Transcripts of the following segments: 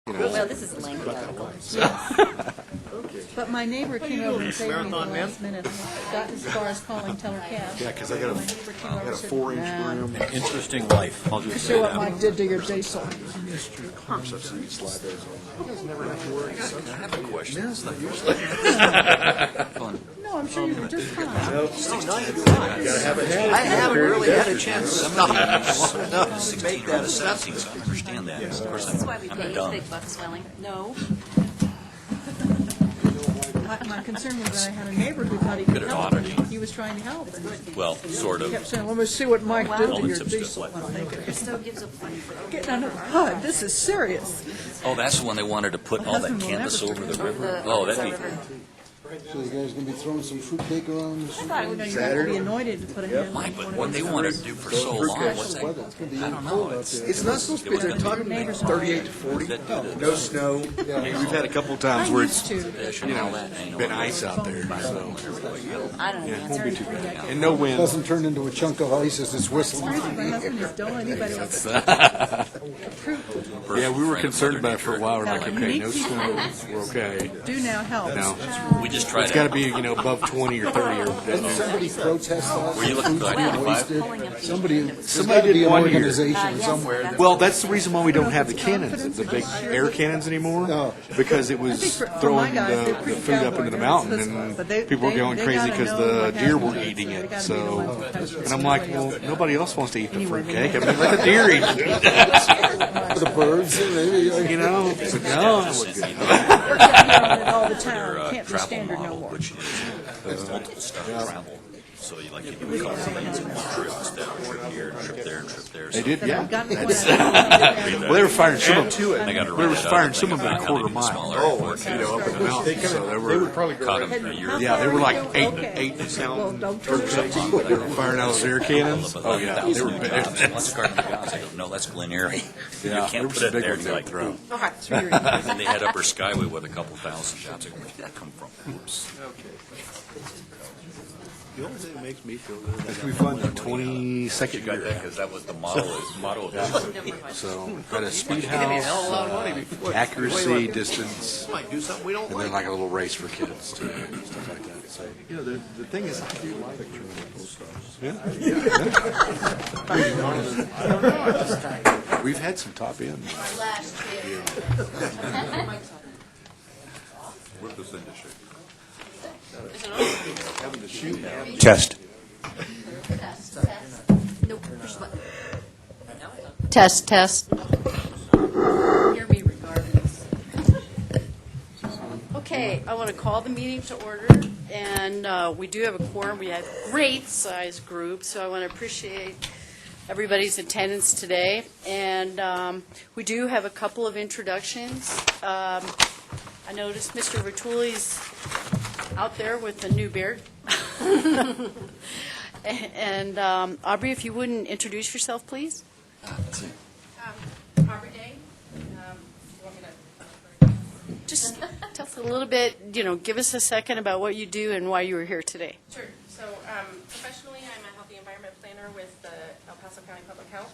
Well, this is a lengthy article. But my neighbor came over and saved me at the last minute. Got as far as calling Teller Cab. Yeah, because I got a 4-inch broom. Interesting life. I'll just See say what that. Mike did to your diesel. I have a question. It's not usually fun. No, I'm sure you were just fine. I haven't really had a chance to stop enough to make that assessment. So I understand that. Of course, That's why we I'm pay dumb. big buck swelling. No. My concern was that I had a neighbor who thought he could Good at help. auditing. He was trying to help. And Well, sort he of. kept saying, let me see what Mike did to your Moments of diesel. stuff. I'm thinking, Christo gives a funny. getting under the hood, this is serious. Oh, that's the one they wanted to put all that husband will canvas never over the forget river? Oh, that'd be, So you guys gonna be throwing some fruitcake around? I thought you had to be anointed to put a hand Mike, on but one what of they those. wanted to do for so long, what's that? Weather. It's gonna be I don't know. cold out there. It's not supposed to be, they're talking about 38 to 40, no snow. We've had a couple of times where it's, To. been ice out there, so, I don't know. yeah, it won't be too bad. And no wind. Doesn't turn into a chunk of ice as it's whistling. My husband is don't let anybody else. Yeah, we were concerned about it for a while, we're like, Now, okay, unique no snow, we're okay. Do now help. No, We just tried it's gotta to. be, above 20 or 30 or. Didn't somebody protest that? Were you looking for like 85? Wasted. Somebody, there's Somebody gotta be did an one year. organization somewhere. Well, that's the reason why we don't have the cannons, the big air cannons anymore, because it was throwing the food up into the mountain, and people were going crazy because the deer were eating it, so, and I'm like, well, nobody else wants to eat the fruitcake, I mean, let the deer eat it, The birds, maybe. but no, We're getting on it all the time. Can't be Travel standard no model, more. which is multiple stuff travel. So you like you do a couple things in one trip instead of trip here, trip there, and trip there. they So did, But yeah. I've gotten to That's- the point Well, they were firing some of I got to they were firing some of them at a quarter mile. Oh, Up in the mountain, so they were caught him a year ago. yeah, they were like eight Well, pound don't turn it up. they were firing out those air cannons. Oh yeah, they were bad. What's Garden of Gods? I go, no, that's Glen Erie. Yeah, You there can't were put some it big there. ones You're they like, throw. and then they had Upper Skyway with a couple thousand shots. I go, where did that come from? Oops. The only thing that makes me feel good is we fund the 22nd You got that year. because that was the motto of this. So, got a speed house, accuracy, distance, Might do something we don't and then like a little race for kids too, stuff like that. So, the thing is, I do like yeah. We've had some top ends. Test. Nope. Push the button. Test, test. Hear me regardless. Okay, I want to call the meeting to order, and we do have a quorum. We had a great size group, so I want to appreciate everybody's attendance today. And we do have a couple of introductions. I noticed Mr. Rituli's out there with the new beard. And Aubrey, if you wouldn't introduce yourself, please. Aubrey Day. You want me to? Just tell us a little bit, give us a second about what you do and why you were here today. Sure. So professionally, I'm a healthy environment planner with the El Paso County Public Health.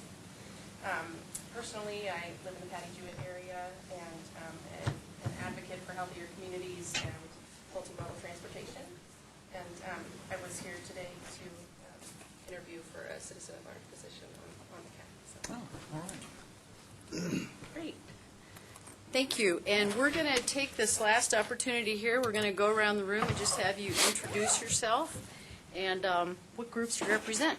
Personally, I live in the Patty Jewett area and an advocate for healthier communities and multimodal transportation. And I was here today to interview for a citizen at large position on the county. So. Great. Thank you. And we're going to take this last opportunity here. We're going to go around the room and just have you introduce yourself and what groups you represent.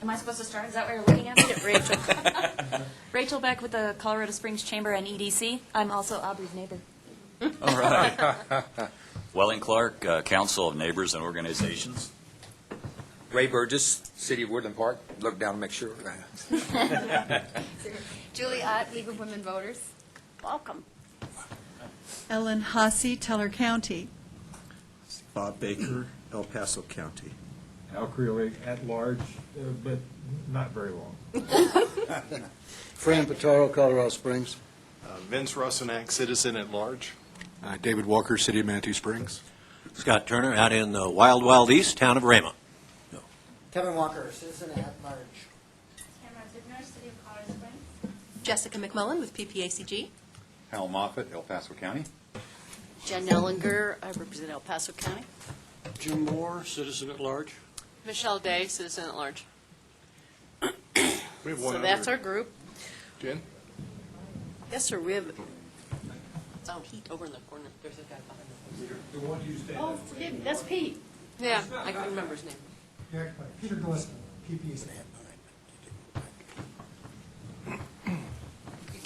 Am I supposed to start? Is that what you're looking at? Rachel. Rachel Beck with the Colorado Springs Chamber and EDC. I'm also Aubrey's neighbor. All right. Welling Clark, Council of Neighbors and Organizations. Ray Burgess, City of Woodland Park. Look down to make sure. Julie Ott, League of Women Voters. Welcome. Ellen Hussey, Teller County. Bob Baker, El Paso County. Al Creole at large, but not very long. Fran Pitaro, Colorado Springs. Vince Russenack, citizen at large. David Walker, City of Manitou Springs. Scott Turner out in the wild, wild east, town of Rama. Kevin Walker, citizen at large. Tamara Zibner, City of Colorado Springs. Jessica McMullen with PPACG. Hal Moffett, El Paso County. Jen Ellinger, I represent El Paso County. Jim Moore, citizen at large. Michelle Day, citizen at large. We have one So that's other. our group. Jen? Yes, sir, we have, Oh, Pete over in the corner. There's a guy behind The one you stand oh, forgive me, that's Pete. the. Yeah, I can remember his name. Peter Gillespie, PPAC.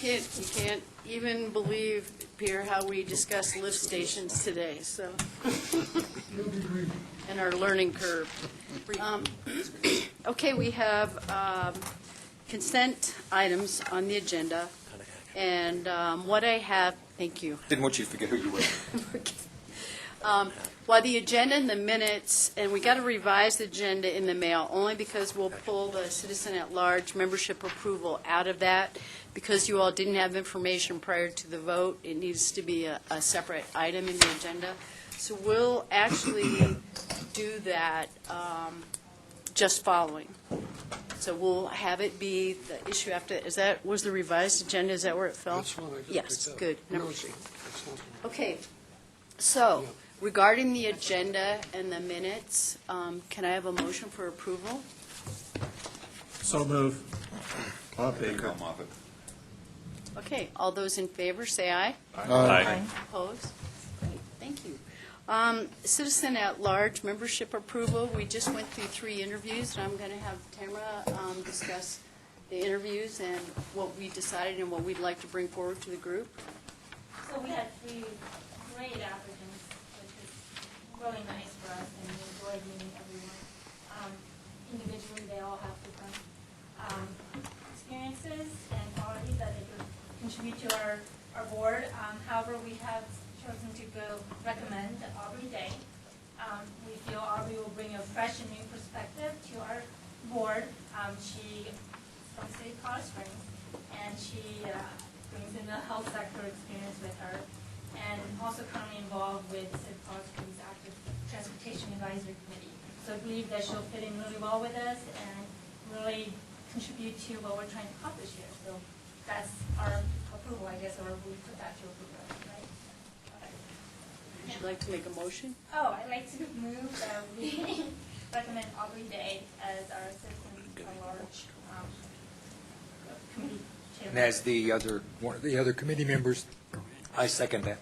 You can't even believe, Peter, how we discussed lift stations today, so. And our learning curve. Okay, we have consent items on the agenda, and what I have, thank you. Didn't want you to forget who you were. While the agenda and the minutes, and we got a revised agenda in the mail, only because we'll pull the citizen at large membership approval out of that, because you all didn't have information prior to the vote. It needs to be a separate item in the agenda. So we'll actually do that just following. So we'll have it be the issue after, was the revised agenda, is that where it fell? That's fine, I just Yes, picked that up. good. Number No, three. it's not- Okay, so regarding the agenda and the minutes, can I have a motion for approval? So move. Bob Baker. Hal Moffett. Okay, all those in favor, say aye. Aye. Opposed? Great, thank you. Citizen at large membership approval, we just went through 3 interviews, and I'm going to have Tamara discuss the interviews and what we decided and what we'd like to bring forward to the group. So we had 3 great applicants, which was really nice for us, and we enjoyed meeting everyone. Individually, they all have different experiences and qualities that they could contribute to our board. However, we have chosen to recommend Aubrey Day. We feel Aubrey will bring a fresh and new perspective to our board. She is from the city of Colorado Springs, and she brings in the health sector experience with her, and also currently involved with the city of Colorado Springs Active Transportation Advisory Committee. So I believe that she'll fit in really well with us and really contribute to what we're trying to accomplish here. So that's our approval, I guess, or we put that to approval, right? Would you like to make a motion? Oh, I'd like to move that we recommend Aubrey Day as our citizen at large committee chairman. And as one of the other committee members, I second that.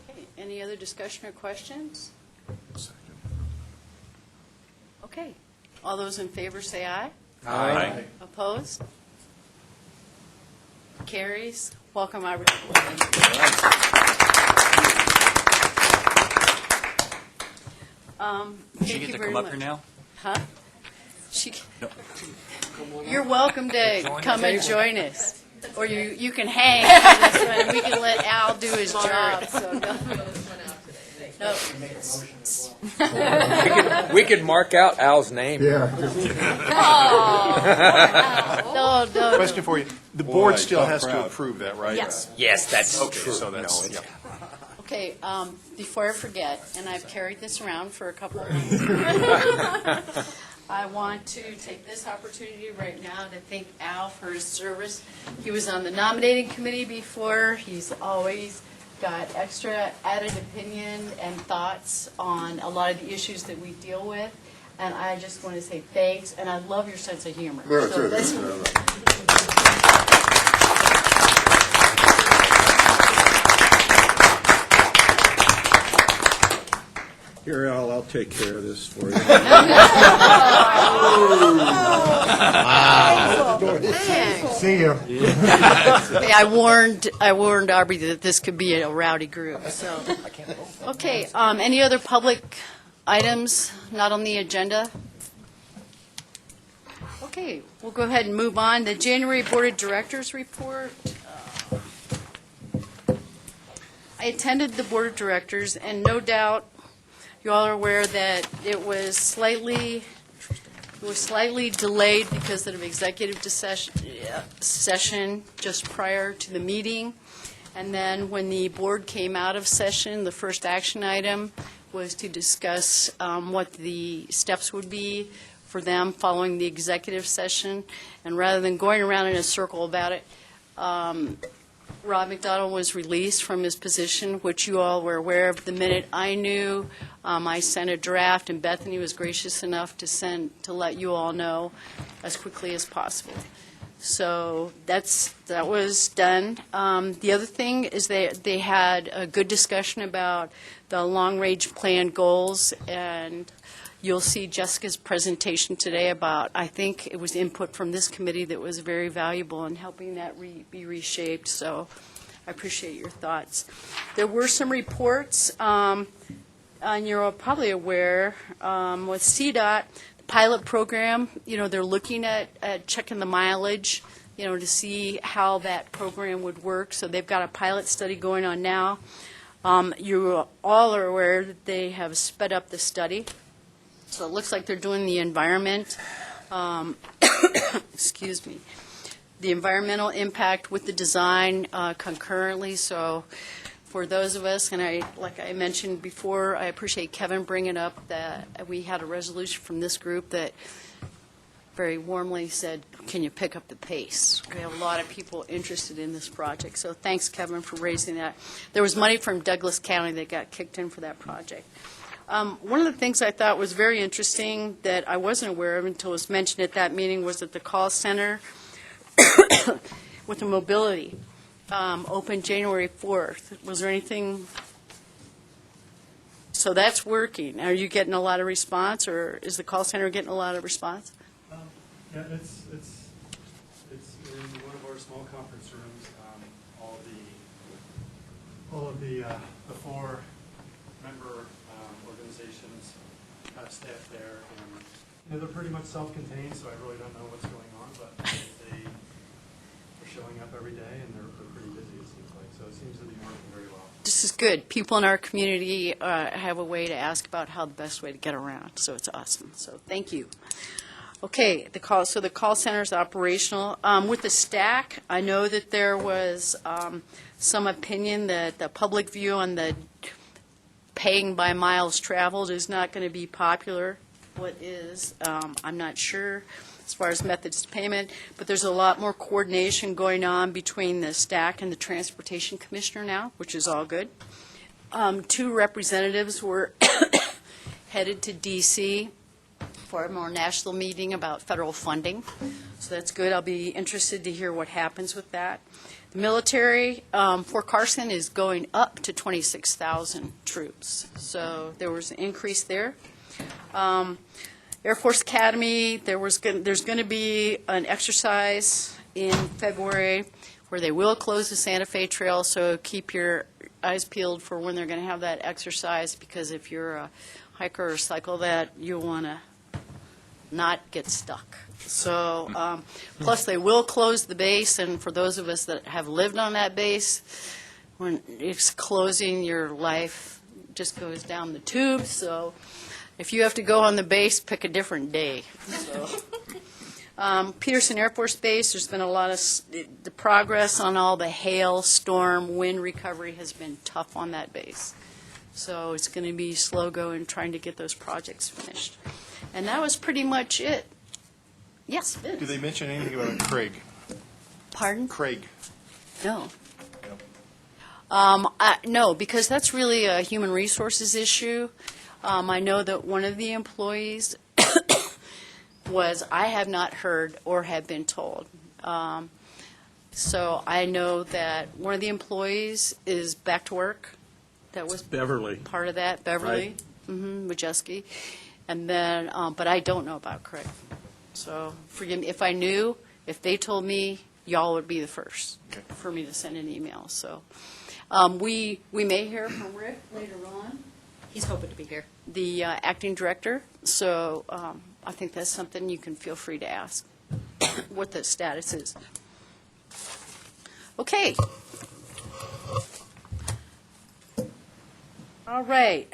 Okay, any other discussion or questions? Okay, all those in favor say aye. Aye. Opposed? Carries. Welcome, Aubrey. Does she get to come up here now? Huh? You're welcome to come and join us. Or you can hang for this one, and we can let Al do his job, so no. We could mark out Al's name. No, no. Question for you. The board still has to approve that, right? Yes. Yes, that's Okay, true. so that's, No, yeah. Okay, before I forget, and I've carried this around for a couple of months, I want to take this opportunity right now to thank Al for his service. He was on the nominating committee before. He's always got extra added opinion and thoughts on a lot of the issues that we deal with. And I just want to say thanks, and I love your sense of humor. So that's- Here, Al, I'll take care of this for you. See you. Hey, I warned Aubrey that this could be a rowdy group, so. Okay, any other public items not on the agenda? Okay, we'll go ahead and move on. The January Board of Directors report. I attended the Board of Directors, and no doubt you all are aware that it was slightly delayed because of executive session just prior to the meeting. And then when the board came out of session, the first action item was to discuss what the steps would be for them following the executive session. And rather than going around in a circle about it, Rob McDonald was released from his position, which you all were aware of. The minute I knew, I sent a draft, and Bethany was gracious enough to let you all know as quickly as possible. So that was done. The other thing is they had a good discussion about the long-range plan goals, and you'll see Jessica's presentation today about, I think it was input from this committee that was very valuable in helping that be reshaped, so I appreciate your thoughts. There were some reports, and you're probably aware, with CDOT, the pilot program, they're looking at checking the mileage, to see how that program would work, so they've got a pilot study going on now. You all are aware that they have sped up the study. So it looks like they're doing the environment, excuse me, the environmental impact with the design concurrently. So for those of us, and like I mentioned before, I appreciate Kevin bringing up that we had a resolution from this group that very warmly said, can you pick up the pace? We have a lot of people interested in this project. So thanks, Kevin, for raising that. There was money from Douglas County that got kicked in for that project. One of the things I thought was very interesting that I wasn't aware of until it was mentioned at that meeting was that the call center with the mobility opened January 4th. Was there anything? So that's working. Are you getting a lot of response, or is the call center getting a lot of response? Yeah, it's in one of our small conference rooms. All of the 4 member organizations have staff there, and they're pretty much self-contained, so I really don't know what's going on, but they are showing up every day, and they're pretty busy, it seems like, so it seems to be working very well. This is good. People in our community have a way to ask about how the best way to get around, so it's awesome. So thank you. Okay, the call center is operational. With the stack, I know that there was some opinion that the public view on the paying by miles traveled is not going to be popular. What is? I'm not sure as far as methods of payment, but there's a lot more coordination going on between the stack and the Transportation Commissioner now, which is all good. 2 representatives were headed to D.C. for a more national meeting about federal funding, so that's good. I'll be interested to hear what happens with that. The military, Fort Carson is going up to 26,000 troops, so there was an increase there. Air Force Academy, there's going to be an exercise in February where they will close the Santa Fe Trail, so keep your eyes peeled for when they're going to have that exercise, because if you're a hiker or cycle that, you'll want to not get stuck. So, plus they will close the base, and for those of us that have lived on that base, when it's closing, your life just goes down the tube. So if you have to go on the base, pick a different day. So, Peterson Air Force Base, there's been a lot of the progress on all the hail, storm, wind recovery has been tough on that base. So it's going to be slow going trying to get those projects finished. And that was pretty much it. Yes, Vince. Do they mention anything about Craig? Pardon? Craig. No. No, because that's really a human resources issue. I know that one of the employees was, I have not heard or have been told. So I know that one of the employees is back to work. That was Beverly. part of that, Beverly, Majeski. And then, but I don't know about Craig. So forgive me. If I knew, if they told me, y'all would be the first for me to send an email. So we may hear from Rick later on. He's hoping to be here. The acting director. So I think that's something you can feel free to ask what the status is. Okay. All right.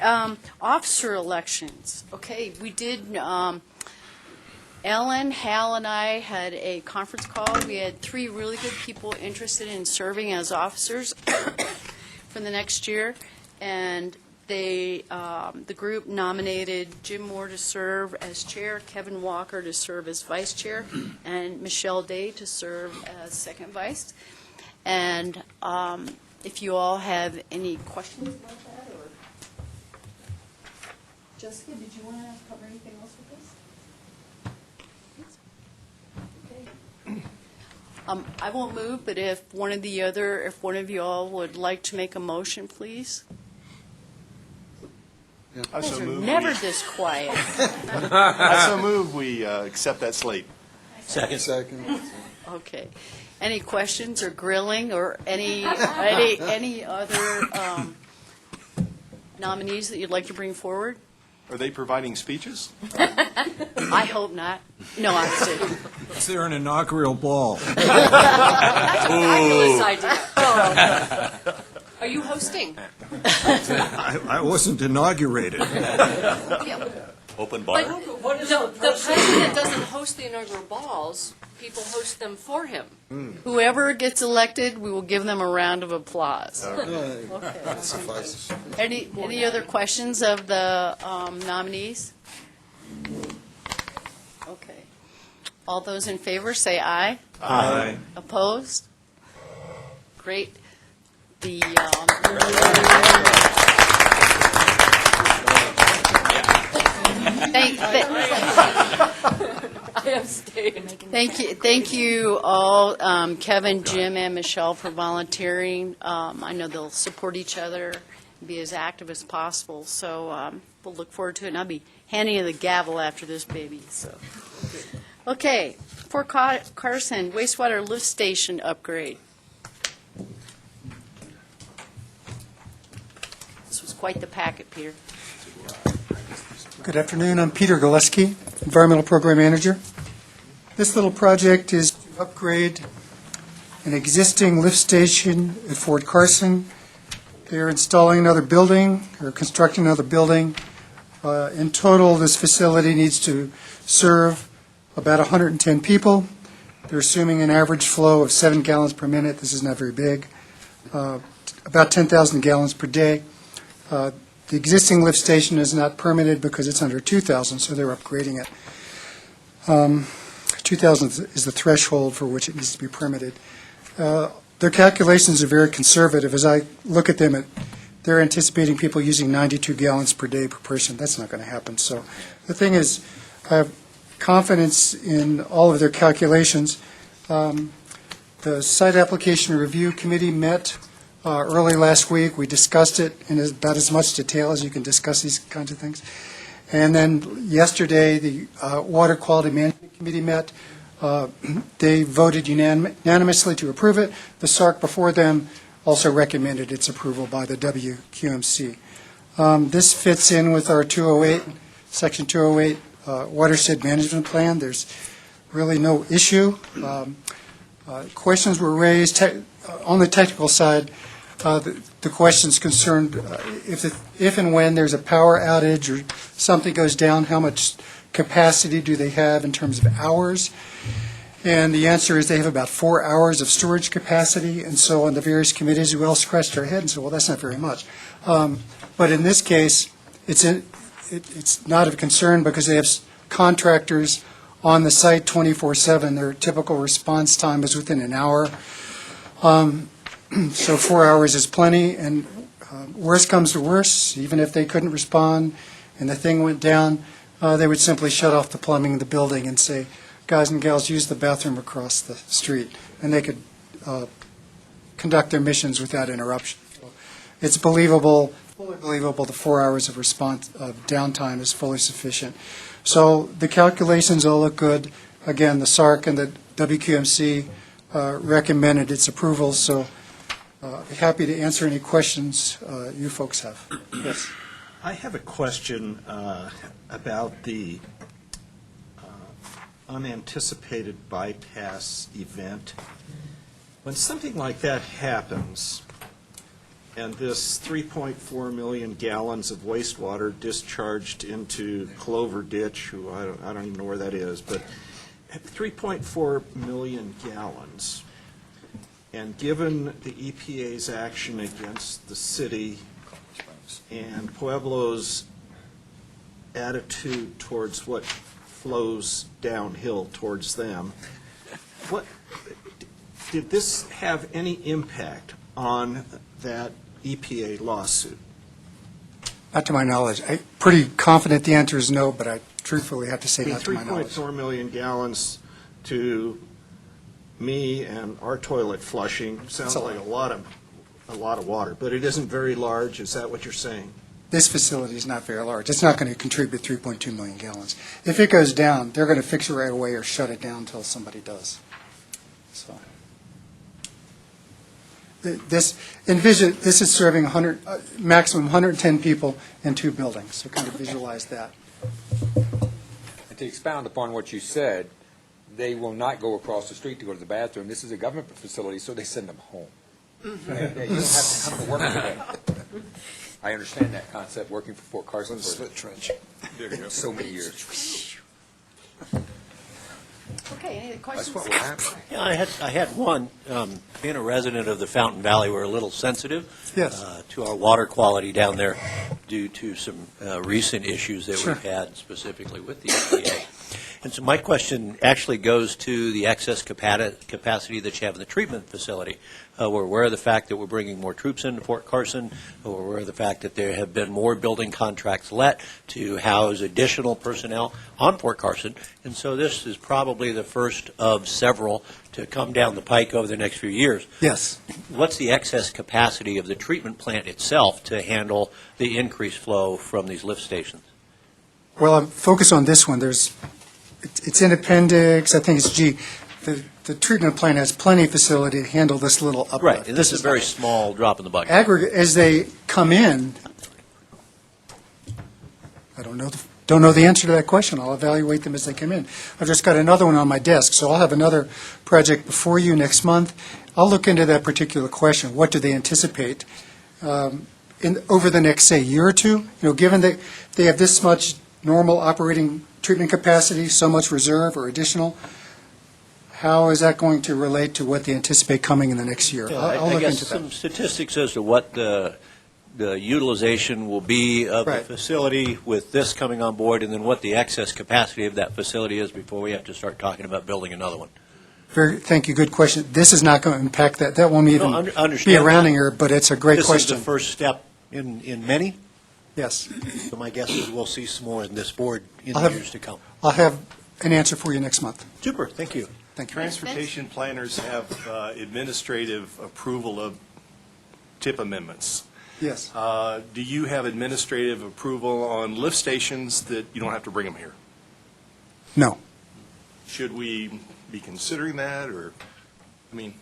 Officer elections. Okay, we did. Ellen, Hal, and I had a conference call. We had 3 really good people interested in serving as officers for the next year, and the group nominated Jim Moore to serve as chair, Kevin Walker to serve as vice chair, and Michelle Day to serve as second vice. And if you all have any questions about that, or Jessica, did you want to cover anything else with this? Okay. I won't move, but if one of you all would like to make a motion, please. I You guys are never this quiet. I so move we accept that slate. Second. Okay. Any questions or grilling or any other nominees that you'd like to bring forward? Are they providing speeches? I hope not. No, I'm kidding. Is there an inaugural ball? Fabulous idea. Oh. Are you hosting? I wasn't inaugurated. Open bar? No, the president doesn't host the inaugural balls. People host them for him. Whoever gets elected, we will give them a round of applause. That suffices. Any other questions of the nominees? Okay. All those in favor, say aye. Aye. Opposed? Great. The I abstained. Thank you all, Kevin, Jim, and Michelle, for volunteering. I know they'll support each other and be as active as possible, so we'll look forward to it. And I'll be handing you the gavel after this baby. So, okay, Fort Carson wastewater lift station upgrade. This was quite the packet, Peter. Good afternoon. I'm Peter Gillespie, Environmental Program Manager. This little project is to upgrade an existing lift station at Fort Carson. They're installing another building, or constructing another building. In total, this facility needs to serve about 110 people. They're assuming an average flow of 7 gallons per minute. This is not very big. About 10,000 gallons per day. The existing lift station is not permitted because it's under 2,000, so they're upgrading it. 2,000 is the threshold for which it needs to be permitted. Their calculations are very conservative. As I look at them, they're anticipating people using 92 gallons per day per person. That's not going to happen. So the thing is, I have confidence in all of their calculations. The Site Application Review Committee met early last week. We discussed it in about as much detail as you can discuss these kinds of things. And then yesterday, the Water Quality Management Committee met. They voted unanimously to approve it. The SARC before them also recommended its approval by the WQMC. This fits in with our 208, Section 208 Watershed Management Plan. There's really no issue. Questions were raised on the technical side. The questions concerned if and when there's a power outage or something goes down, how much capacity do they have in terms of hours? And the answer is they have about 4 hours of storage capacity. And so on the various committees, we all scratched our head and said, well, that's not very much. But in this case, it's not of concern because they have contractors on the site 24/7. Their typical response time is within an hour. So 4 hours is plenty, and worst comes to worst, even if they couldn't respond and the thing went down, they would simply shut off the plumbing in the building and say, guys and gals, use the bathroom across the street, and they could conduct their missions without interruption. So it's believable, fully believable, the 4 hours of response of downtime is fully sufficient. So the calculations all look good. Again, the SARC and the WQMC recommended its approval, so I'd be happy to answer any questions you folks have. Yes. I have a question about the unanticipated bypass event. When something like that happens, and this 3.4 million gallons of wastewater discharged into Clover Ditch, who I don't even know where that is, but 3.4 million gallons, and given the EPA's action against the city and Pueblo's attitude towards what flows downhill towards them, what did this have any impact on that EPA lawsuit? Not to my knowledge. I'm pretty confident the answer is no, but I truthfully have to say not to my knowledge. 3.4 million gallons to me and our toilet flushing sounds like a lot of water, but it isn't very large. Is that what you're saying? This facility is not very large. It's not going to contribute 3.2 million gallons. If it goes down, they're going to fix it right away or shut it down until somebody does. So this is serving maximum 110 people in 2 buildings. So kind of visualize that. And to expound upon what you said, they will not go across the street to go to the bathroom. This is a government facility, so they send them home. You don't have to come to work today. I understand that concept, working for Fort Carson for so many years. Okay, any other questions? That's what will happen. Yeah, I had one. Being a resident of the Fountain Valley, we're a little sensitive Yes. to our water quality down there due to some recent issues that Sure. we've had specifically with the EPA. And so my question actually goes to the excess capacity that you have in the treatment facility. We're aware of the fact that we're bringing more troops into Fort Carson. We're aware of the fact that there have been more building contracts let to house additional personnel on Fort Carson. And so this is probably the first of several to come down the pike over the next few years. Yes. What's the excess capacity of the treatment plant itself to handle the increased flow from these lift stations? Well, I'm focused on this one. It's in appendix, I think it's G. The treatment plant has plenty of facility to handle this little uplift. Right, and this is a very small drop in the bucket. Aggregate, as they come in, I don't know the answer to that question. I'll evaluate them as they come in. I've just got another one on my desk, so I'll have another project before you next month. I'll look into that particular question. What do they anticipate over the next, say, year or two? Given that they have this much normal operating treatment capacity, so much reserve or additional, how is that going to relate to what they anticipate coming in the next year? I'll I look guess into some that. statistics as to what the utilization will be of Right. the facility with this coming on board, and then what the excess capacity of that facility is before we have to start talking about building another one. Thank you, good question. This is not going to impact that. That won't even be Understand a rounding that. error, but it's a great This question. is the first step in many, Yes. so my guess is we'll see some more in this board in I'll the have- years to come. I'll have an answer for you next month. Super, thank you. Thank you. Transportation planners have administrative approval of tip amendments. Yes. Do you have administrative approval on lift stations that you don't have to bring them here? No. Should we be considering that, or, I mean,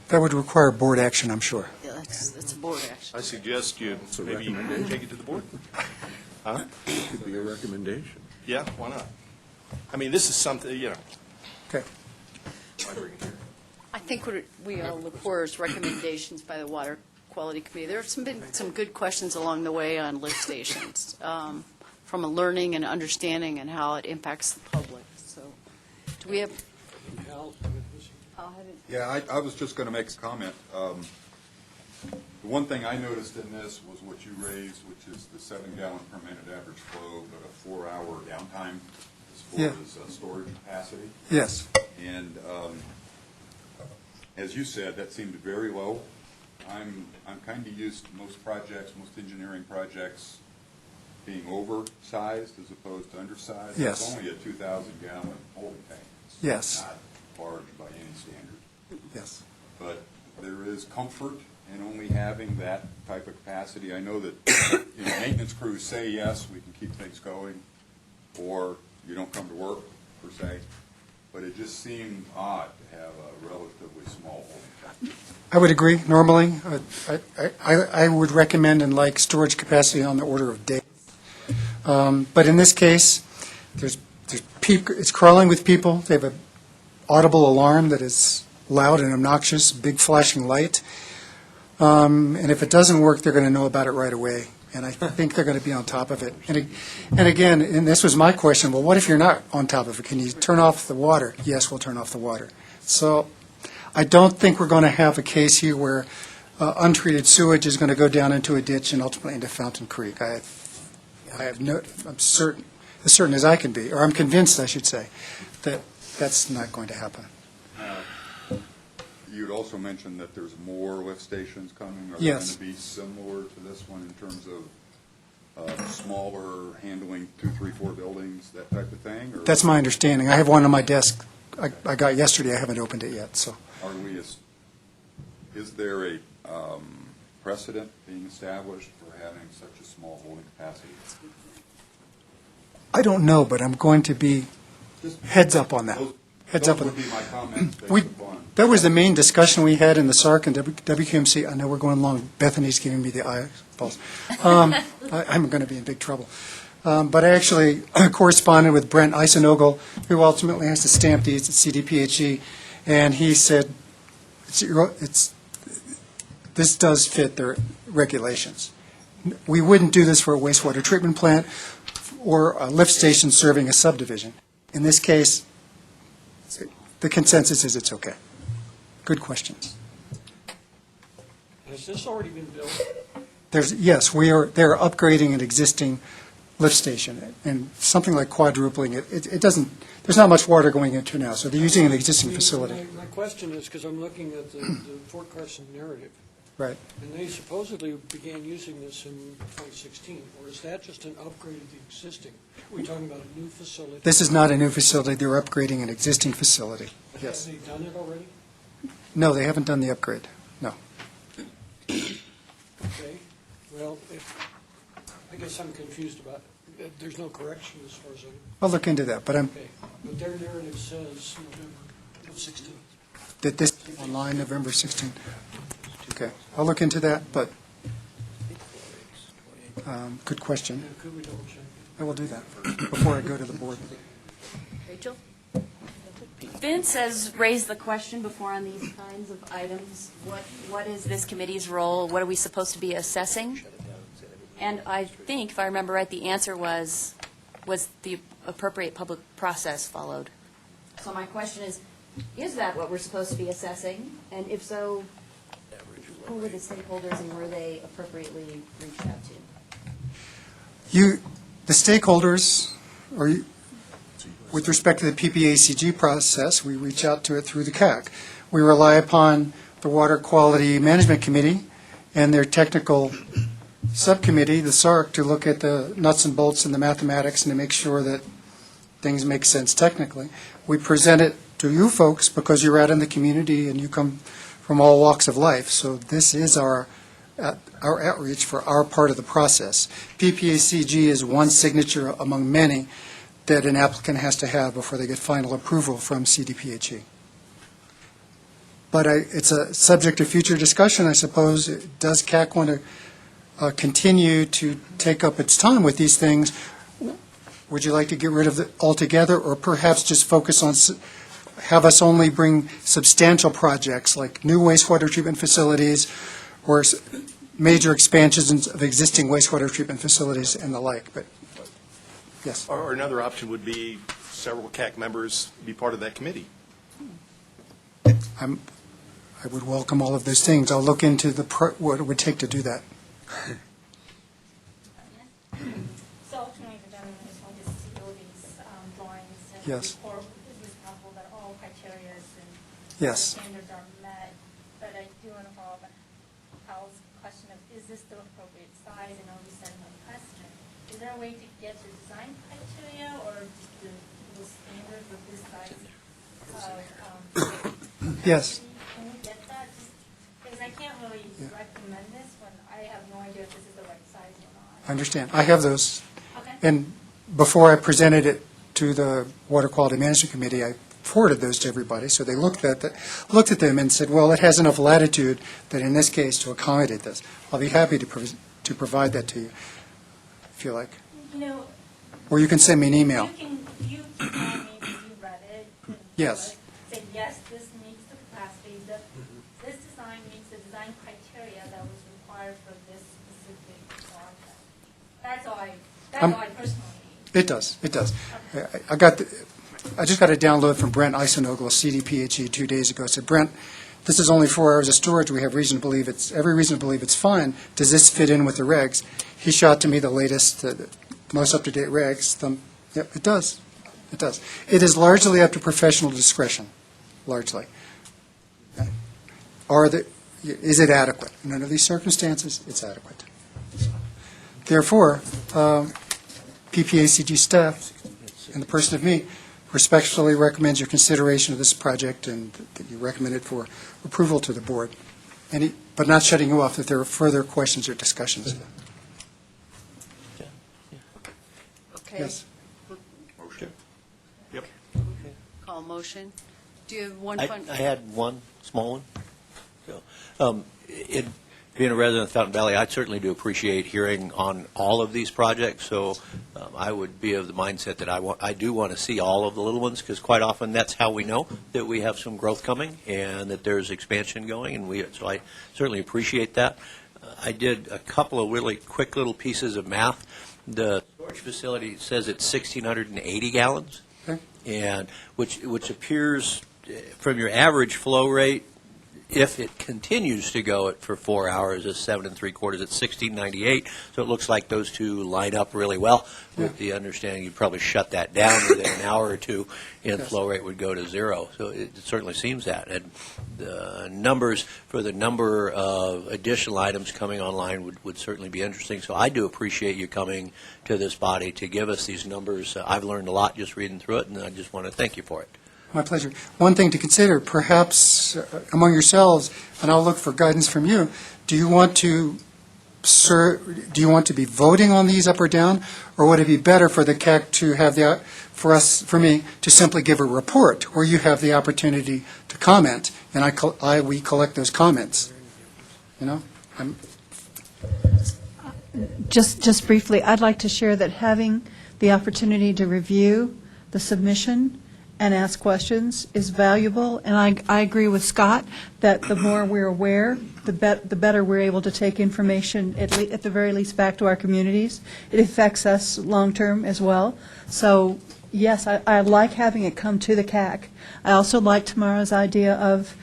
That would require board action, I'm sure. Yeah, that's a board action. I suggest you maybe take it to the board? Huh? Could be a recommendation. Yeah, why not? I mean, this is something, Okay. why bring it here? I think what we all look for is recommendations by the Water Quality Committee. There have been some good questions along the way on lift stations, from a learning and understanding and how it impacts the public. So, do we have? I'll have it. Yeah, I was just going to make a comment. The one thing I noticed in this was what you raised, which is the 7-gallon per minute average flow, but a 4-hour downtime as far as storage capacity. Yes. And as you said, that seemed very low. I'm kind of used to most projects, most engineering projects being oversized as opposed to undersized. Yes. It's only a 2,000-gallon holding tank. It's Yes. not large by any standard. Yes. But there is comfort in only having that type of capacity. I know that maintenance crews say, yes, we can keep things going, or you don't come to work, per se. But it just seemed odd to have a relatively small holding tank. I would agree. Normally, I would recommend and like storage capacity on the order of days. But in this case, it's crawling with people. They have an audible alarm that is loud and obnoxious, big flashing light. And if it doesn't work, they're going to know about it right away. And I think they're going to be on top of it. And again, and this was my question, well, what if you're not on top of it? Can you turn off the water? Yes, we'll turn off the water. So I don't think we're going to have a case here where untreated sewage is going to go down into a ditch and ultimately into Fountain Creek. I'm certain, as certain as I can be, or I'm convinced, I should say, that that's not going to happen. You'd also mentioned that there's more lift stations coming. Are Yes. they going to be similar to this one in terms of smaller, handling 2, 3, 4 buildings, that type of thing? Or That's my understanding. I have one on my desk I got yesterday. I haven't opened it yet, so. Is there a precedent being established for having such a small holding capacity? I don't know, but I'm going to be heads up on that. Heads up on Those would be my comments based We, upon. that was the main discussion we had in the SARC and WQMC. I know we're going long. Bethany's giving me the eyeballs. I'm going to be in big trouble. But I actually corresponded with Brent Eisenogel, who ultimately has to stamp these at CDPHE, and he said, this does fit their regulations. We wouldn't do this for a wastewater treatment plant or a lift station serving a subdivision. In this case, the consensus is it's okay. Good questions. Has this already been built? Yes, they're upgrading an existing lift station, and something like quadrupling it. It doesn't, there's not much water going into it now, so they're using an existing facility. My question is, because I'm looking at the Fort Carson narrative, Right. and they supposedly began using this in 2016, or is that just an upgrade of the existing? Are we talking about a new facility? This is not a new facility. They're upgrading an existing facility. Yes. Have they done it already? No, they haven't done the upgrade. No. Okay, well, I guess I'm confused about it. There's no correction as far as I know. I'll look into that, but Okay, but their narrative says November of 16. that this online November 16th. Okay, I'll look into that, but good question. Yeah, could we double check? I will do that before I go to the board. Rachel? Vince has raised the question before on these kinds of items. What is this committee's role? What are we supposed to be assessing? And I think, if I remember right, the answer was the appropriate public process followed. So my question is that what we're supposed to be assessing? And if so, who were the stakeholders and were they appropriately reached out to? The stakeholders, with respect to the PPACG process, we reach out to it through the CAC. We rely upon the Water Quality Management Committee and their technical subcommittee, the SARC, to look at the nuts and bolts and the mathematics and to make sure that things make sense technically. We present it to you folks because you're out in the community and you come from all walks of life. So this is our outreach for our part of the process. PPACG is one signature among many that an applicant has to have before they get final approval from CDPHE. But it's a subject of future discussion, I suppose. Does CAC want to continue to take up its time with these things? Would you like to get rid of it altogether, or perhaps just focus on, have us only bring substantial projects like new wastewater treatment facilities or major expansions of existing wastewater treatment facilities and the like? But yes. Or another option would be several CAC members be part of that committee. I would welcome all of those things. I'll look into what it would take to do that. So ultimately, the gentleman is going to see all these drawings and Yes. report is responsible that all criteria and Yes. standards are met. But I do want to follow up on Al's question of, is this the appropriate size? I know we said no precedent. Is there a way to get to design criteria or just the standard with this size of Yes. Can we get that? Because I can't really recommend this when I have no idea if this is the right size or not. I understand. I have those. Okay. And before I presented it to the Water Quality Management Committee, I forwarded those to everybody. So they looked at them and said, well, it has enough latitude that in this case to accommodate this. I'll be happy to provide that to you, if you like. You know, Or you can send me an email. you tell me that you read it. And Yes. Say, yes, this meets the capacity. This design meets the design criteria that was required for this specific project. That's all I personally. It does. I just got a download from Brent Eisenogel of CDPHE 2 days ago. I said, Brent, this is only 4 hours of storage, we have reason to believe every reason to believe it's fine. Does this fit in with the regs? He shot to me the latest, most up-to-date regs. Yep, it does. It does. It is largely up to professional discretion, largely. Okay. Is it adequate? In none of these circumstances, it's adequate. Therefore, PPACG staff, in the person of me, respectfully recommends your consideration of this project and that you recommend it for approval to the board, but not shutting you off if there are further questions or discussions. Okay. Yes. Motion. Yep. Call motion. Do you have one I fun? had one small one. So, being a resident of Fountain Valley, I certainly do appreciate hearing on all of these projects. So I would be of the mindset that I do want to see all of the little ones, because quite often that's how we know that we have some growth coming and that there's expansion going. And so I certainly appreciate that. I did a couple of really quick little pieces of math. The storage facility says it's 1,680 gallons, and which appears from your average flow rate, if it continues to go for 4 hours, is 7 3/4 at 1698. So it looks like those two line up really well, with the understanding you'd probably shut that down within an hour or two, and flow rate would go to 0. So it certainly seems that. And the numbers for the number of additional items coming online would certainly be interesting. So I do appreciate you coming to this body to give us these numbers. I've learned a lot just reading through it, and I just want to thank you for it. My pleasure. One thing to consider, perhaps among yourselves, and I'll look for guidance from you, do you want to be voting on these up or down, or would it be better for the CAC to have for me to simply give a report where you have the opportunity to comment, and we collect those comments? You know? Just briefly, I'd like to share that having the opportunity to review the submission and ask questions is valuable, and I agree with Scott that the more we're aware, the better we're able to take information, at the very least, back to our communities. It affects us long-term as well. So, yes, I like having it come to the CAC. I also like tomorrow's idea of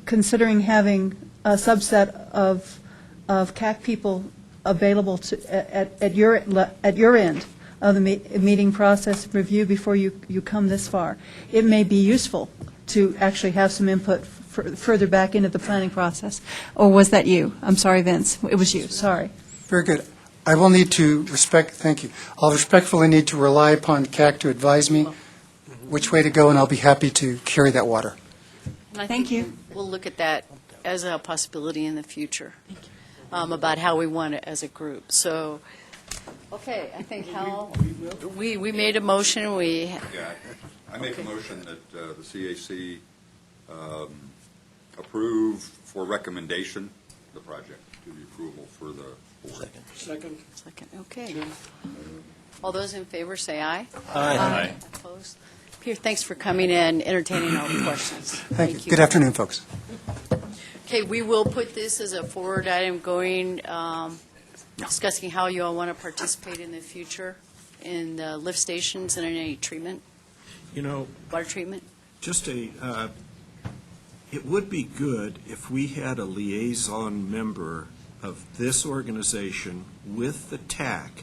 considering having a subset of CAC people available at your end of the meeting process review before you come this far. It may be useful to actually have some input further back into the planning process. Or was that you? I'm sorry, Vince. It was you. Sorry. Very good. I will need to thank you. I'll respectfully need to rely upon CAC to advise me which way to go, and I'll be happy to carry that water. Thank you. We'll look at that as a possibility in the future, about how we want it as a group. So, okay, I think we made a motion. Yeah, I make a motion that the CAC approve for recommendation the project to the approval for the board. Second. Okay. All those in favor say aye. Aye. Opposed? Peter, thanks for coming in, entertaining all the questions. Thank you. Good afternoon, folks. Okay, we will put this as a forward item going, discussing how you all want to participate in the future in the lift stations and in any treatment, water treatment. It would be good if we had a liaison member of this organization with the TAC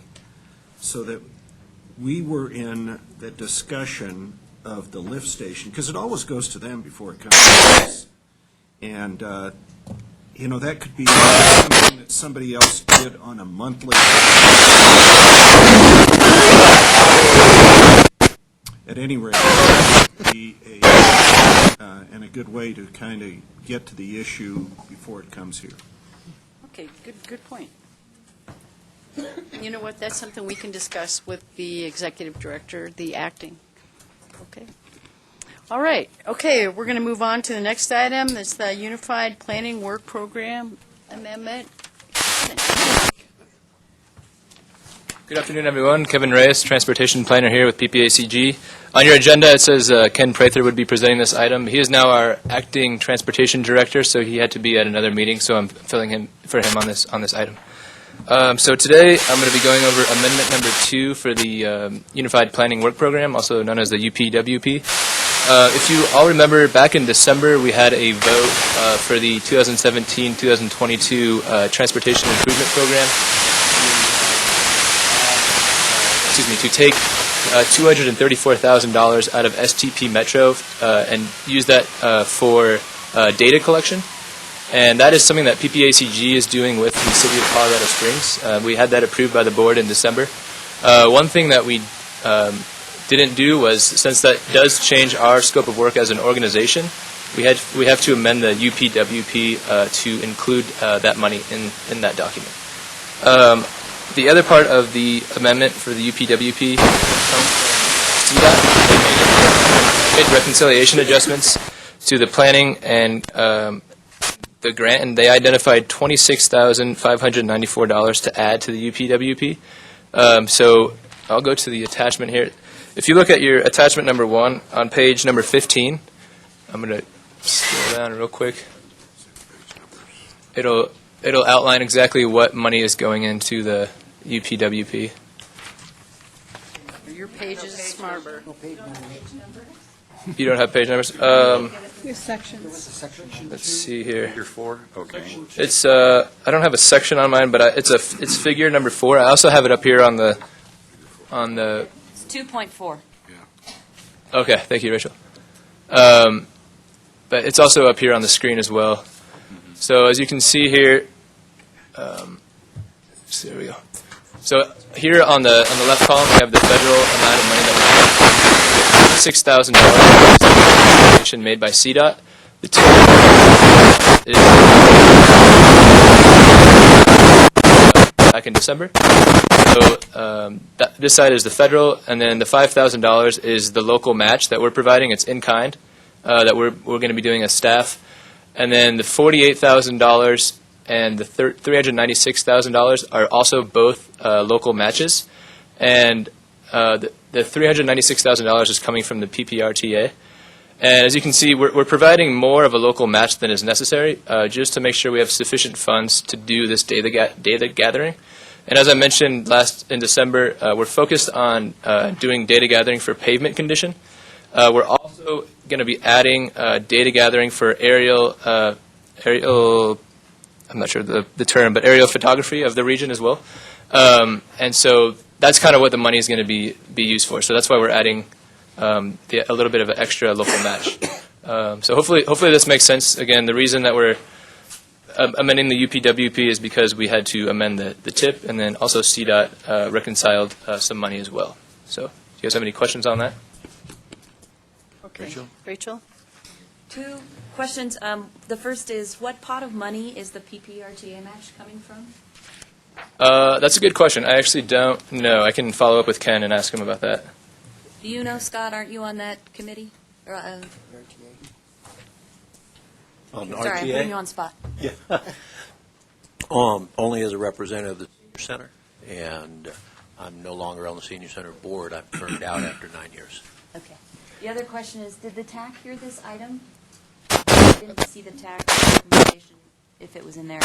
so that we were in the discussion of the lift station, because it always goes to them before it comes to us. And, that could be something that somebody else did on a monthly. At any rate, it would be a good way to kind of get to the issue before it comes here. Okay, good point. You know what, that's something we can discuss with the executive director, the acting. Okay. All right. Okay, we're going to move on to the next item. It's the Unified Planning Work Program Amendment. Good afternoon, everyone. Kevin Reyes, Transportation Planner here with PPACG. On your agenda, it says Ken Prather would be presenting this item. He is now our acting Transportation Director, so he had to be at another meeting, so I'm filling in for him on this item. So today, I'm going to be going over Amendment number 2 for the Unified Planning Work Program, also known as the UPWP. If you all remember, back in December, we had a vote for the 2017-2022 Transportation Improvement Program. To take $234,000 out of STP Metro and use that for data collection. And that is something that PPACG is doing with the City of Colorado Springs. We had that approved by the board in December. One thing that we didn't do was, since that does change our scope of work as an organization, we have to amend the UPWP to include that money in that document. The other part of the amendment for the UPWP comes from CDOT. They made reconciliation adjustments to the planning and the grant, and they identified $26,594 to add to the UPWP. So I'll go to the attachment here. If you look at your attachment number 1 on page number 15, I'm going to scroll down real quick. It'll outline exactly what money is going into the UPWP. Your page is smarter. You don't have page numbers? Your sections. Let's see here. Figure 4? Okay. It's I don't have a section on mine, but it's figure number 4. I also have it up here on the It's 2.4. Okay, thank you, Rachel. But it's also up here on the screen as well. So as you can see here, so there we go. So here on the left column, we have the federal amount of money that we have. $6,000 made by CDOT. The TIP is back in December. So this side is the federal, and then the $5,000 is the local match that we're providing. It's in kind that we're going to be doing as staff, and then the $48,000 and the $396,000 are also both local matches, and the $396,000 is coming from the PPRTA. And as you can see, we're providing more of a local match than is necessary, just to make sure we have sufficient funds to do this data gathering. And as I mentioned in December, we're focused on doing data gathering for pavement condition. We're also going to be adding data gathering for aerial, I'm not sure the term, but aerial photography of the region as well. And so that's kind of what the money is going to be used for. So that's why we're adding a little bit of an extra local match. So hopefully this makes sense. Again, the reason that we're amending the UPWP is because we had to amend the TIP, and then also CDOT reconciled some money as well. So do you guys have any questions on that? Okay. Rachel? 2 questions. The first is, what pot of money is the PPRTA match coming from? That's a good question. I actually don't know. I can follow up with Ken and ask him about that. Do you know, Scott? Aren't you on that committee? Or, On sorry, I'm RTA? putting you on spot. Yeah. Only as a representative of the senior center, and I'm no longer on the senior center board. I've turned out after 9 years. Okay. The other question is, did the TAC hear this item? I didn't see the TAC recommendation, if it was in there.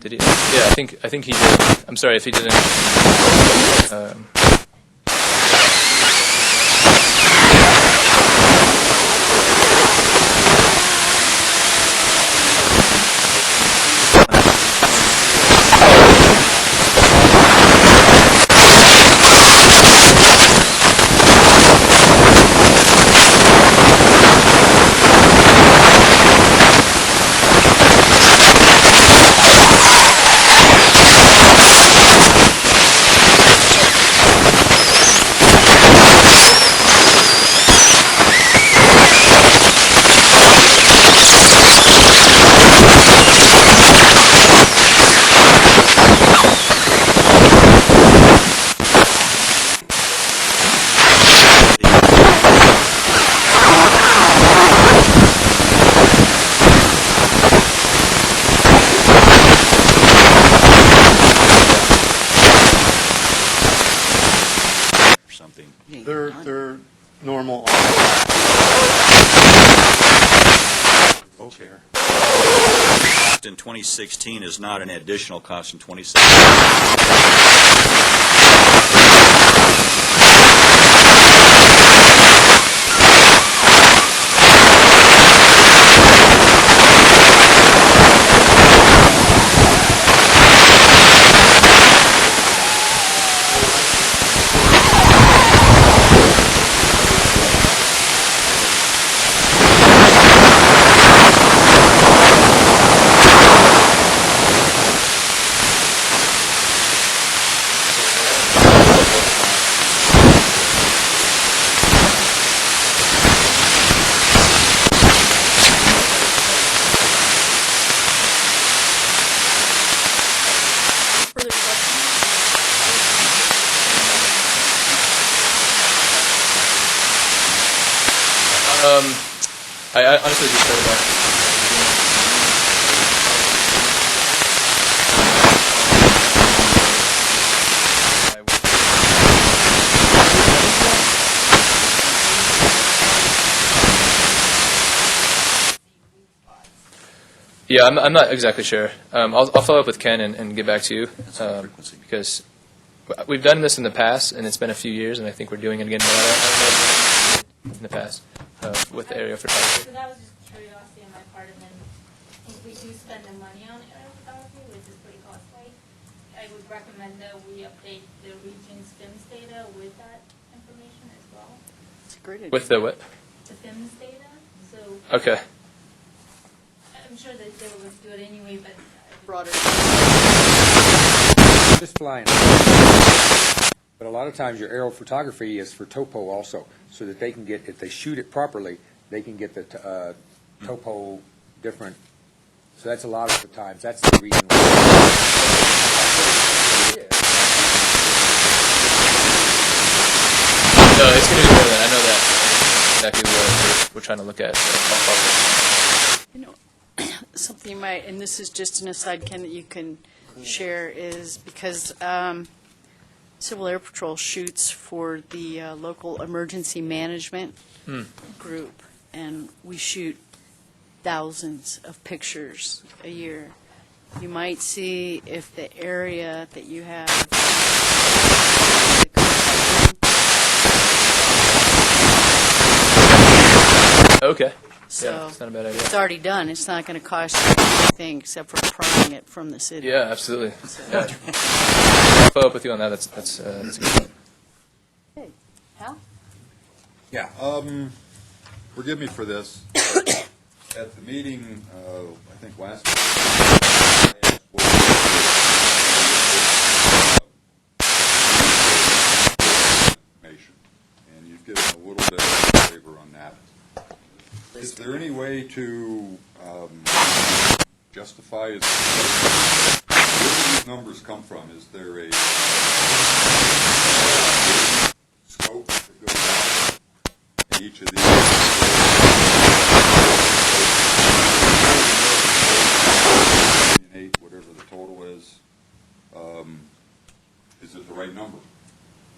Did he? Yeah, I think he did. I'm sorry if he didn't. They're normal. Okay. Cost in 2016 is not an additional cost in 2017. I honestly just heard about. Yeah, I'm not exactly sure. I'll follow up with Ken and get back to you because we've done this in the past and it's been a few years and I think we're doing it again. But I don't know in the past with the aerial photography. So that was just curiosity on my part, and then if we do spend the money on aerial photography, which is pretty costly, I would recommend that we update the region's FIMS data with that information as well. It's a great idea. With the what? The FIMS data, so. Okay. I'm sure that they will do it anyway, but. Broader. Just flying. But a lot of times your aerial photography is for topo also, so that they can get, if they shoot it properly, they can get the topo different. So that's a lot of the times, that's the reason. No, it's going to be more than I know that exactly what we're trying to look at. You know, something you might, and this is just an aside, Ken, that you can share, is because Civil Air Patrol shoots for the local emergency management group, and we shoot thousands of pictures a year. You might see if the area that you have Okay. So Yeah, it's not a bad idea. it's already done. It's not going to cost you anything except for prying it from the city. Yeah, absolutely. Yeah. I'll follow up with you on that. That's a good point. Hey, Hal? Yeah, forgive me for this. At the meeting, I think last information, and you've given a little bit of flavor on that. Is there any way to justify it? Where do these numbers come from? Is there a scope that goes out in each of these? Whatever the total is it the right number?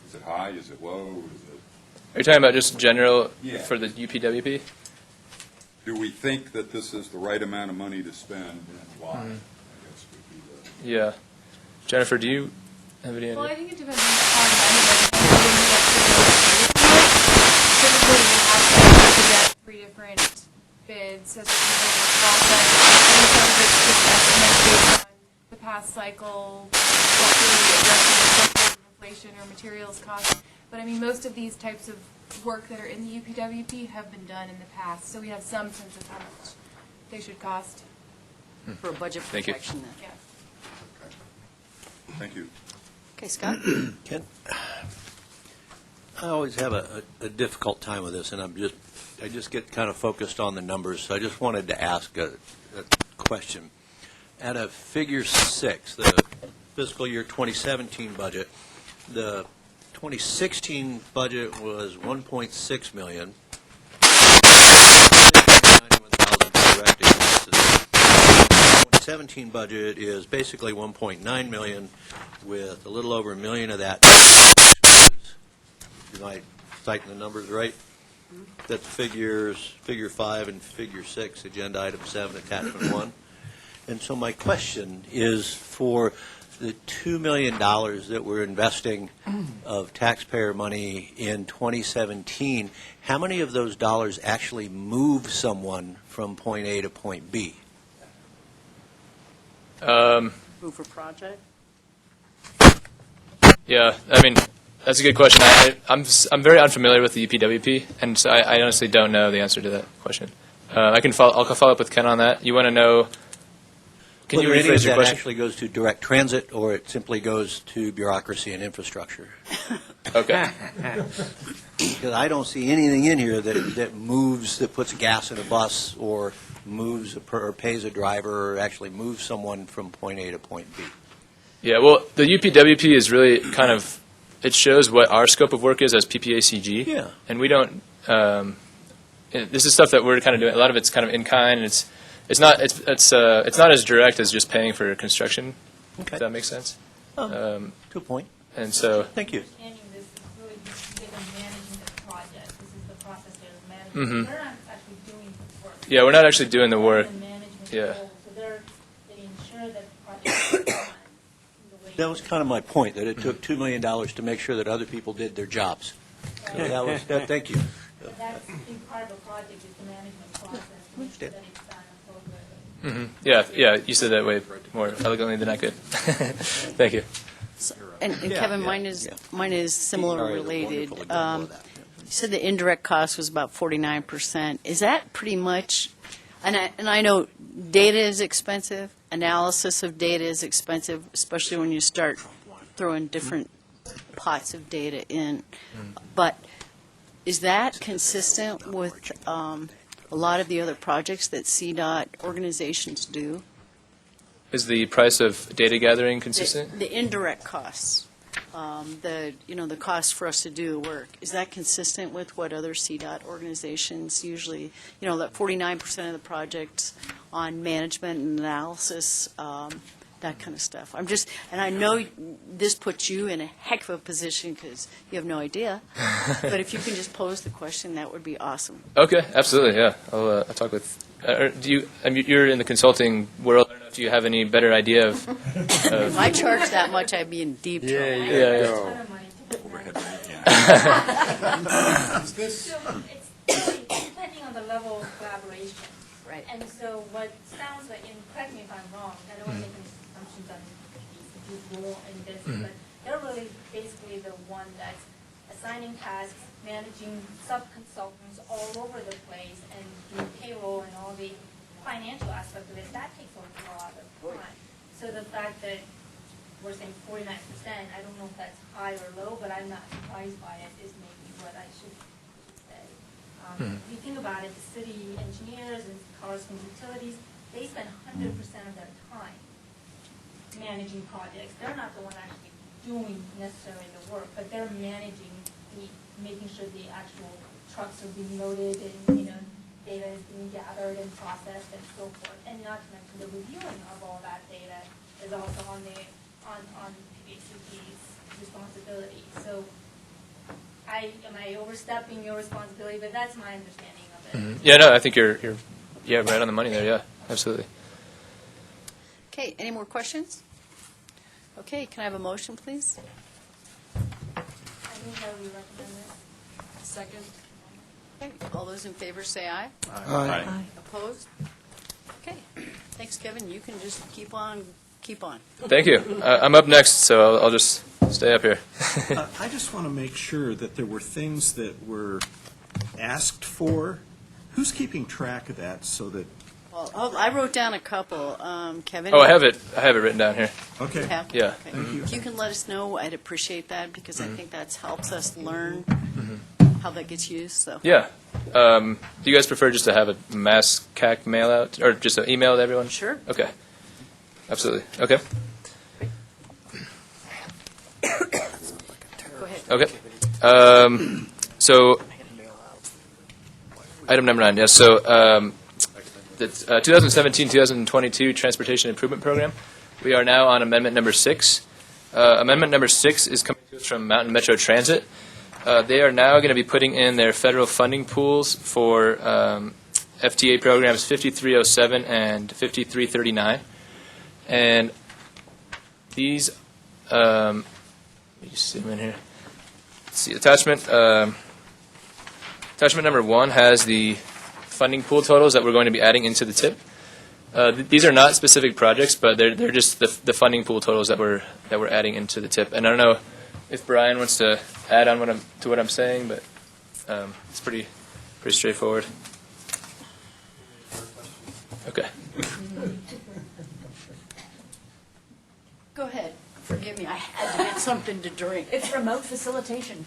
Is it high? Is it low? Is it? Are you talking about just general Yeah. for the UPWP? Do we think that this is the right amount of money to spend, and why? I guess would be the. Yeah. Jennifer, do you have any idea? Well, I think it depends on the kind of typically we have to get 3 different bids as a process. And some of it's just estimates based on the past cycle, what really addresses inflation or materials costs. But I mean, most of these types of work that are in the UPWP have been done in the past, so we have some sense of how much they should cost. For a budget Thank you. protection then. Yeah. Thank you. Okay, Scott? Ken, I always have a difficult time with this, and I just get kind of focused on the numbers. So I just wanted to ask a question. At a figure 6, the fiscal year 2017 budget, the 2016 budget was $1.6 million. 2017 budget is basically $1.9 million, with a little over $1 million of that. Am I citing the numbers right? That's figure 5 and figure 6, agenda item 7, attachment 1. And so my question is, for the $2 million that we're investing of taxpayer money in 2017, how many of those dollars actually move someone from point A to point B? Move for project? Yeah, I mean, that's a good question. I'm very unfamiliar with the UPWP, and so I honestly don't know the answer to that question. I'll follow up with Ken on that. You want to know? Can you Whether any of rephrase your that question? actually goes to direct transit, or it simply goes to bureaucracy and infrastructure? Okay. Because I don't see anything in here that moves, that puts gas in a bus, or moves or pays a driver, or actually moves someone from point A to point B. Yeah, well, the UPWP is really kind of, it shows what our scope of work is as PPACG. Yeah. And we don't, this is stuff that we're kind of doing. A lot of it's kind of in kind, and it's not as direct as just paying for construction. Okay. If that makes sense. To a point. And so. Thank you. Understanding this is really just they're managing the project. This is the process they're managing. Mhm. They're not actually doing the work. Yeah, we're not actually doing the work. They're in the management Yeah. role, so they ensure that the project is done the way. That was kind of my point, that it took $2 million to make sure that other people did their jobs. So that was, thank you. But that's a big part of a project is the management process to make sure that it's done appropriately. Yeah, you said that way more elegantly than I could. Thank you. And Kevin, mine is similar Sorry, related. wonderful example of that. You said the indirect cost was about 49%. Is that pretty much, and I know data is expensive, analysis of data is expensive, especially when you start throwing different pots of data in. But is that consistent with a lot of the other projects that CDOT organizations do? Is the price of data gathering consistent? The indirect costs, the cost for us to do the work, is that consistent with what other CDOT organizations usually, that 49% of the projects on management and analysis, that kind of stuff? And I know this puts you in a heck of a position because you have no idea, but if you can just pose the question, that would be awesome. Okay, absolutely, yeah. I'll talk with. You're in the consulting world. I don't know if you have any better idea of. If I charge that much, I'd be in deep trouble. Yeah. Overhead rate, yeah. So it's depending on the level of collaboration. Right. And so what sounds like, and correct me if I'm wrong, I don't want to make any assumptions on who's role in this, but they're really basically the one that's assigning tasks, managing sub-consultants all over the place, and doing payroll and all the financial aspect of it. That takes a lot of time. So the fact that we're saying 49%, I don't know if that's high or low, but I'm not surprised by it, is maybe what I should say. If you think about it, the city engineers and Carlson utilities, they spend 100% of their time managing projects. They're not the one actually doing necessarily the work, but they're managing making sure the actual trucks are being loaded and, data is being gathered and processed and so forth. And not to mention the reviewing of all that data is also on PPACG's responsibility. So am I overstepping your responsibility? But that's my understanding of it. Mm-hmm. Yeah, no, I think you're right on the money there. Yeah, absolutely. Okay, any more questions? Okay, can I have a motion, please? I think that we recommend this. Second. Okay, all those in favor say aye. Aye. Opposed? Okay, thanks, Kevin. You can just keep on. Thank you. I'm up next, so I'll just stay up here. I just want to make sure that there were things that were asked for. Who's keeping track of that so that? Well, I wrote down a couple. Kevin? Oh, I have it written down here. Okay. You have? Yeah. Okay. Thank you. If you can let us know, I'd appreciate that because I think that helps us learn how that gets used. So. Yeah. Do you guys prefer just to have a mass CAC mail out or just an email to everyone? Sure. Okay. Absolutely. Okay. Go ahead. Okay. So, item number 9. Yes. So, the 2017-2022 Transportation Improvement Program. We are now on amendment number 6. Amendment number 6 is coming to us from Mountain Metro Transit. They are now going to be putting in their federal funding pools for FTA programs 5307 and 5339. And these, let me just zoom in here. Let's see, attachment number 1 has the funding pool totals that we're going to be adding into the TIP. These are not specific projects, but they're just the funding pool totals that we're adding into the TIP. And I don't know if Brian wants to add on to what I'm saying, but it's pretty straightforward. Okay. Go ahead. Forgive me. I had to get something to drink. It's remote facilitation.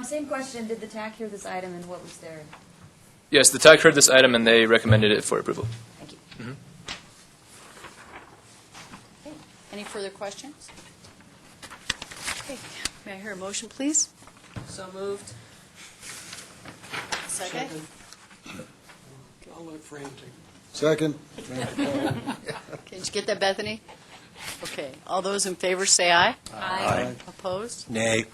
Same question, did the TAC hear this item and what was their? Yes, the TAC heard this item and they recommended it for approval. Thank you. Mm-hmm. Okay. Any further questions? Okay. May I hear a motion, please? So moved. Second? I'll let Fran take it. Second. Did you get that, Bethany? Okay, all those in favor say aye. Aye. Opposed? Nay.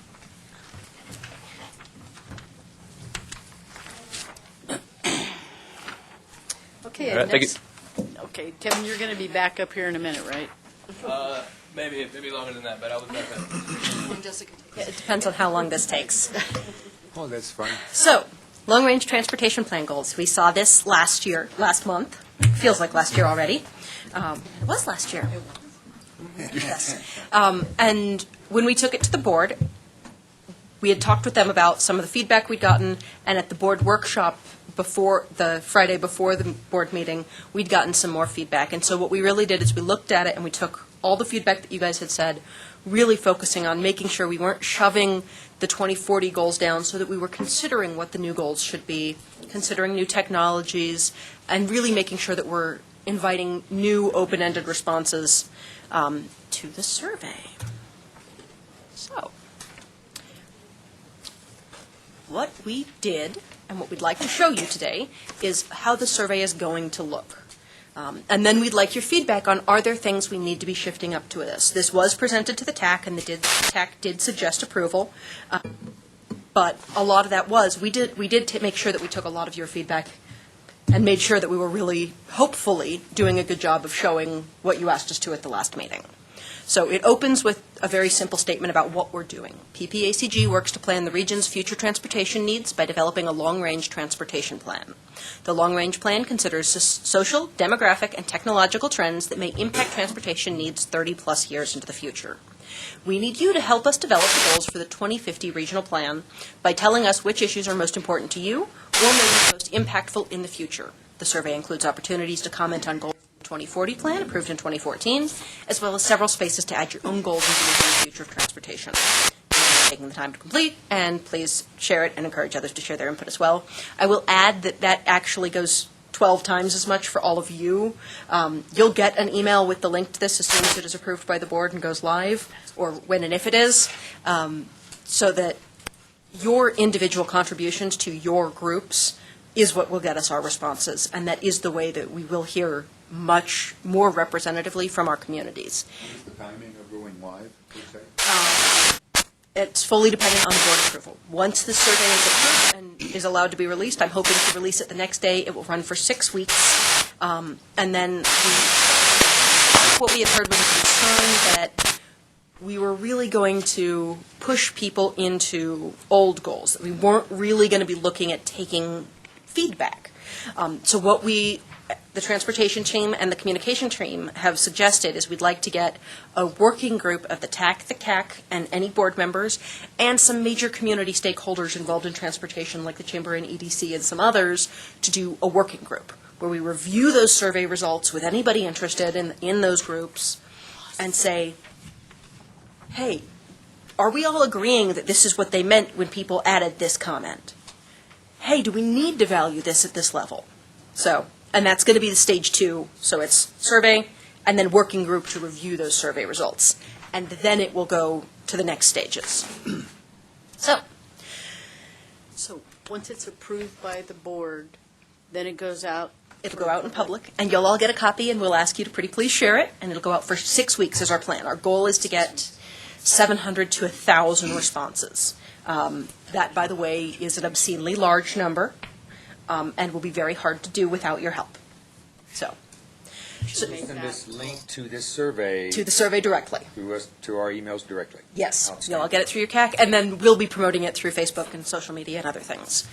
Okay, All right, thank you. next. Okay, Kevin, you're going to be back up here in a minute, right? Maybe longer than that, but I'll be back then. Jessica. It depends on how long this takes. Oh, that's fun. So, long-range transportation plan goals. We saw this last month. Feels like last year already. It was last year. Yes. And when we took it to the board, we had talked with them about some of the feedback we'd gotten, and at the board workshop before the Friday before the board meeting, we'd gotten some more feedback. And so what we really did is we looked at it and we took all the feedback that you guys had said, really focusing on making sure we weren't shoving the 2040 goals down, so that we were considering what the new goals should be, considering new technologies, and really making sure that we're inviting new open-ended responses to the survey. So, what we did and what we'd like to show you today is how the survey is going to look. And then we'd like your feedback on, are there things we need to be shifting up to this? This was presented to the TAC, and the TAC did suggest approval. But a lot of that was, we did make sure that we took a lot of your feedback and made sure that we were really, hopefully, doing a good job of showing what you asked us to at the last meeting. So it opens with a very simple statement about what we're doing. PPACG works to plan the region's future transportation needs by developing a long-range transportation plan. The long-range plan considers social, demographic, and technological trends that may impact transportation needs 30-plus years into the future. We need you to help us develop the goals for the 2050 regional plan by telling us which issues are most important to you or may be most impactful in the future. The survey includes opportunities to comment on goals 2040 plan approved in 2014, as well as several spaces to add your own goals into the future of transportation. Taking the time to complete, and please share it and encourage others to share their input as well. I will add that that actually goes 12 times as much for all of you. You'll get an email with the link to this as soon as it is approved by the board and goes live, or when and if it is, so that your individual contributions to your groups is what will get us our responses, and that is the way that we will hear much more representatively from our communities. What is the timing of going live, per se? It's fully dependent on the board approval. Once the survey is approved and is allowed to be released, I'm hoping to release it the next day. It will run for 6 weeks. And then what we had heard was a concern that we were really going to push people into old goals, that we weren't really going to be looking at taking feedback. So what the transportation team and the communication team have suggested is we'd like to get a working group of the TAC, the CAC, and any board members, and some major community stakeholders involved in transportation, like the Chamber and EDC and some others, to do a working group where we review those survey results with anybody interested in those groups and say, hey, are we all agreeing that this is what they meant when people added this comment? Hey, do we need to value this at this level? So, and that's going to be the stage 2. So it's survey and then working group to review those survey results. And then it will go to the next stages. So once it's approved by the board, then it goes out? It'll go out in public, and you'll all get a copy, and we'll ask you to pretty please share it, and it'll go out for 6 weeks is our plan. Our goal is to get 700 to 1,000 responses. That, by the way, is an obscenely large number, and will be very hard to do without your help. So Send this link to this survey. To the survey directly. To our emails directly. Yes. You'll all get it through your CAC, and then we'll be promoting it through Facebook and social media and other things.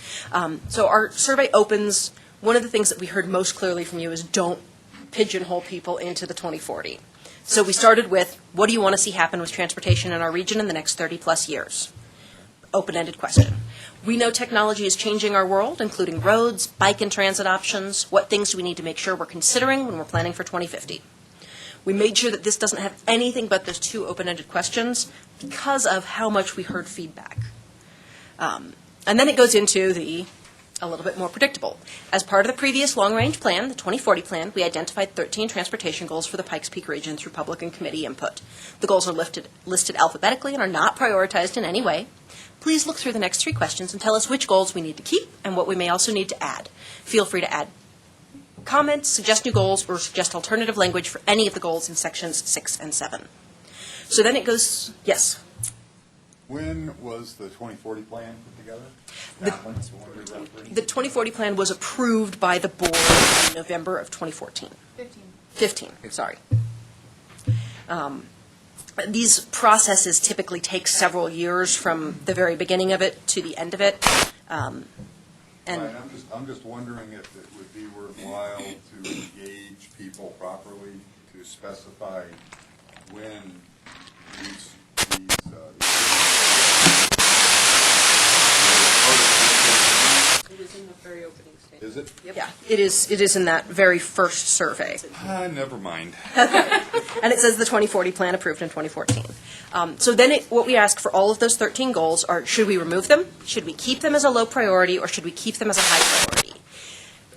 So our survey opens. One of the things that we heard most clearly from you is don't pigeonhole people into the 2040. So we started with, what do you want to see happen with transportation in our region in the next 30-plus years? Open-ended question. We know technology is changing our world, including roads, bike and transit options. What things do we need to make sure we're considering when we're planning for 2050? We made sure that this doesn't have anything but those 2 open-ended questions because of how much we heard feedback. And then it goes into the a little bit more predictable. As part of the previous long-range plan, the 2040 plan, we identified 13 transportation goals for the Pikes Peak region through public and committee input. The goals are listed alphabetically and are not prioritized in any way. Please look through the next 3 questions and tell us which goals we need to keep and what we may also need to add. Feel free to add comments, suggest new goals, or suggest alternative language for any of the goals in sections 6 and 7. So then it goes, yes? When was the 2040 plan put together? The 2040 plan was approved by the board in November of 2014. 15, sorry. These processes typically take several years from the very beginning of it to the end of it. And I'm just wondering if it would be worthwhile to engage people properly to specify when these It is in the very opening statement. Is it? Yeah, it is in that very first survey. Never mind. And it says the 2040 plan approved in 2014. So then what we ask for all of those 13 goals are, should we remove them? Should we keep them as a low priority, or should we keep them as a high priority?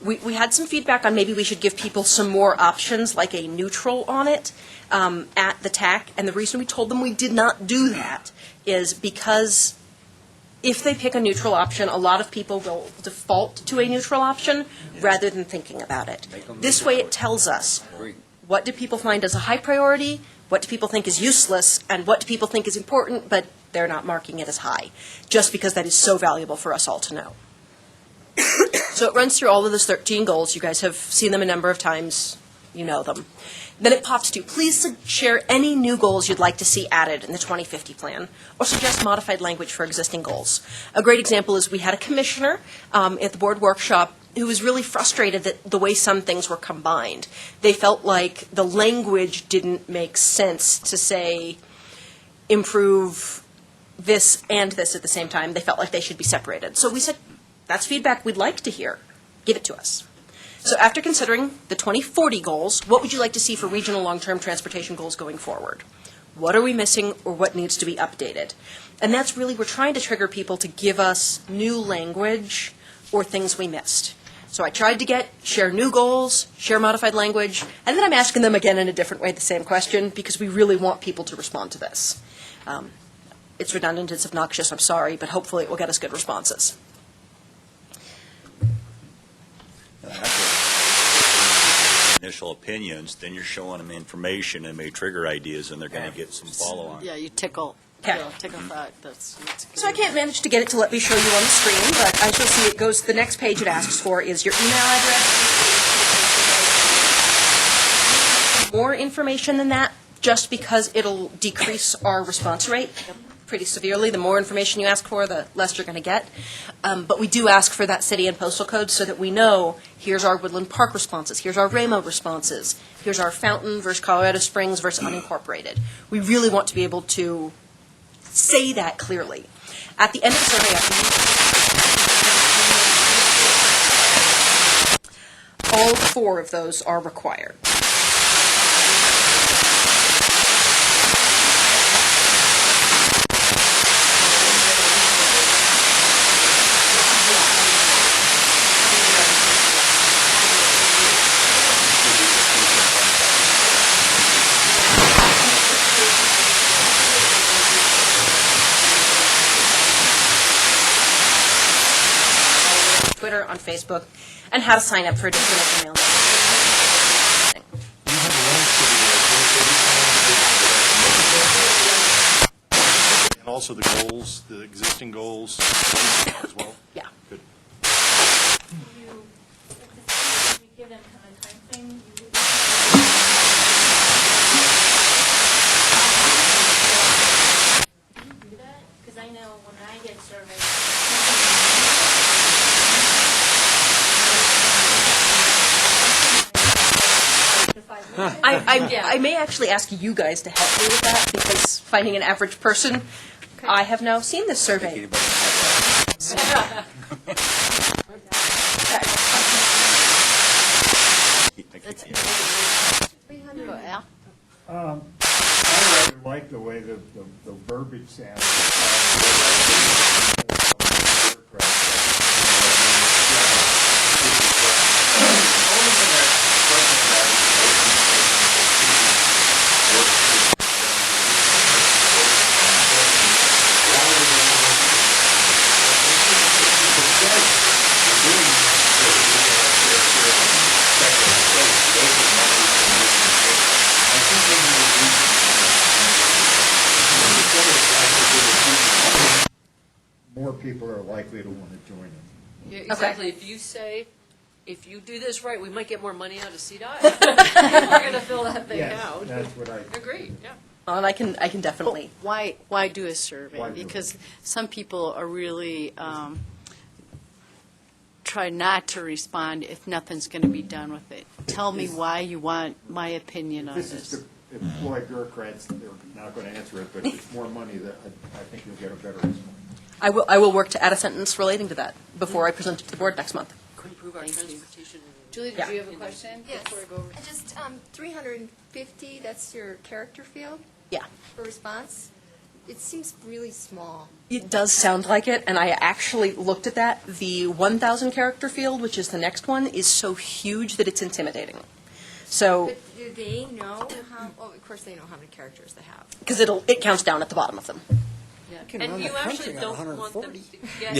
We had some feedback on maybe we should give people some more options, like a neutral on it at the TAC. And the reason we told them we did not do that is because if they pick a neutral option, a lot of people will default to a neutral option rather than thinking about it. This way it tells us, what do people find as a high priority, what do people think is useless, and what do people think is important, but they're not marking it as high, just because that is so valuable for us all to know. So it runs through all of those 13 goals. You guys have seen them a number of times. You know them. Then it pops to, please share any new goals you'd like to see added in the 2050 plan, or suggest modified language for existing goals. A great example is we had a commissioner at the board workshop who was really frustrated that the way some things were combined. They felt like the language didn't make sense to say improve this and this at the same time. They felt like they should be separated. So we said, that's feedback we'd like to hear. Give it to us. So after considering the 2040 goals, what would you like to see for regional long-term transportation goals going forward? What are we missing, or what needs to be updated? And that's really, we're trying to trigger people to give us new language or things we missed. So I tried to share new goals, share modified language, and then I'm asking them again in a different way the same question, because we really want people to respond to this. It's redundant, it's obnoxious, I'm sorry, but hopefully it will get us good responses. Initial opinions, then you're showing them information and may trigger ideas, and they're going to get some follow-on. Yeah, you tickle. Okay. Tickle that. That's So I can't manage to get it to let me show you on the screen, but I shall see it goes, the next page it asks for is your email address. More information than that, just because it'll decrease our response rate pretty severely. The more information you ask for, the less you're going to get. But we do ask for that city and postal code so that we know, here's our Woodland Park responses, here's our Ramo responses, here's our Fountain versus Colorado Springs versus unincorporated. We really want to be able to say that clearly. At the end of the survey, all 4 of those are required. Twitter, on Facebook, and how to sign up for additional email. And also the goals, the existing goals as well? Yeah. Good. You give them kind of time frame. Do that, because I know when I get surveys. I may actually ask you guys to help me with that, because finding an average person, I have now seen this survey. I rather like the way the verbiage sounds. people are likely to want to join them. Yeah, exactly. If you say, if you do this right, we might get more money out of CDOT. We're going to fill that thing Yes, out. that's what I. Agreed, yeah. Well, and I can definitely. Why do a survey? Why do it? Because some people are really, try not to respond if nothing's going to be done with it. Tell me why you want my opinion on This is this. to employ bureaucrats, they're not going to answer it, but it's more money that I think you'll get a better response. I will work to add a sentence relating to that before I present it to the board next month. Improve our transportation. Julie, did Yeah. you have a question? Yes. Before we go over? Just 350, that's your character field Yeah. for response? It seems really small. It does sound like it, and I actually looked at that. The 1,000 character field, which is the next one, is so huge that it's intimidating. So, But do they know how, oh, of course they know how many characters they have. because it counts down at the bottom of them. Can And run you the actually country on don't want them 140. to get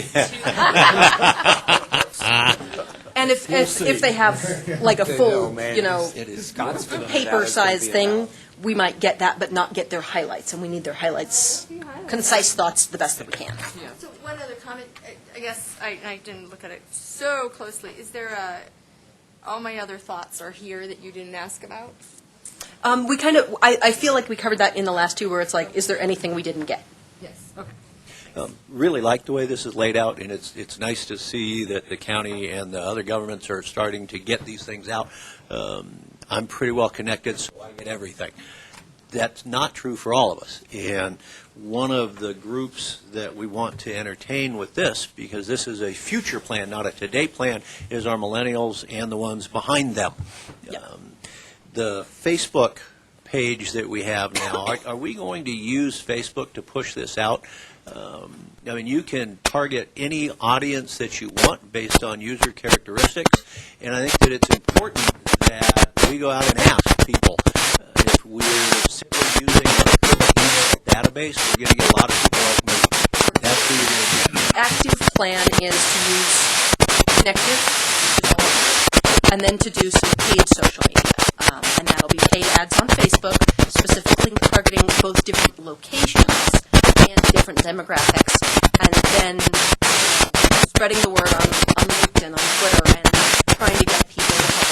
And if they have like a full, It is Scott's feeling that paper-sized it's gonna be thing, we might get that, but not get their highlights, and we need their highlights, concise thoughts, the best that we can. So one other comment, I guess I didn't look at it so closely. Is there all my other thoughts are here that you didn't ask about? We kind of, I feel like we covered that in the last two, where it's like, is there anything we didn't get? Yes. Okay. Really like the way this is laid out, and it's nice to see that the county and the other governments are starting to get these things out. I'm pretty well connected, so I get everything. That's not true for all of us. And one of the groups that we want to entertain with this, because this is a future plan, not a today plan, is our millennials and the ones behind them. The Facebook page that we have now, are we going to use Facebook to push this out? I mean, you can target any audience that you want based on user characteristics, and I think that it's important that we go out and ask people. If we're simply using our email database, we're going to get a lot of people like me. That's who you're going to get. Active plan is to use connective, and then to do some paid social media. And that'll be paid ads on Facebook, specifically targeting both different locations and different demographics, and then spreading the word on LinkedIn, on Twitter, and trying to get people to help.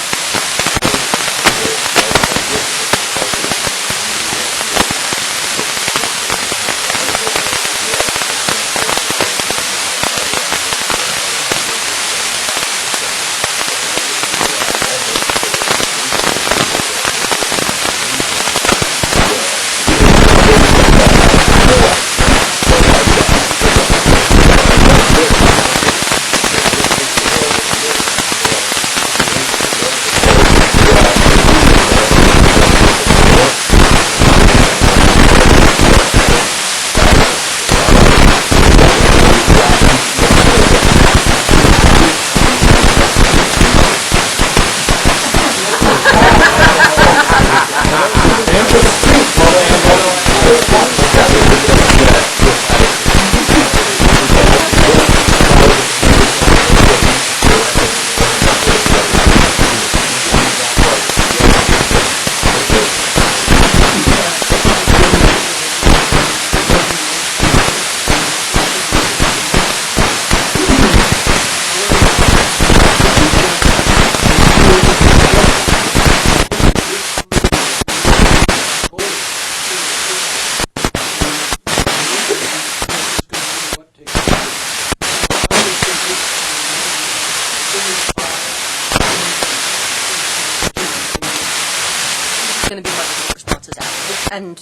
Going to be hard to get responses out. And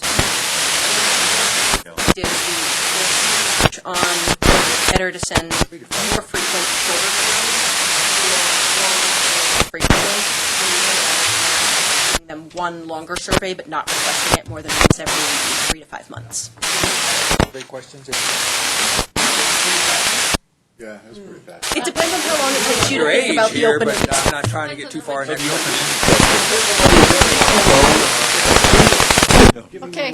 did the research on better to send more frequent, shorter frequently, giving them one longer survey, but not requesting it more than once every 3 to 5 months. Great questions. Yeah, that's pretty fast. It depends on how long it takes you to Your think age about the here, open. but I'm not trying to get too far ahead. Okay.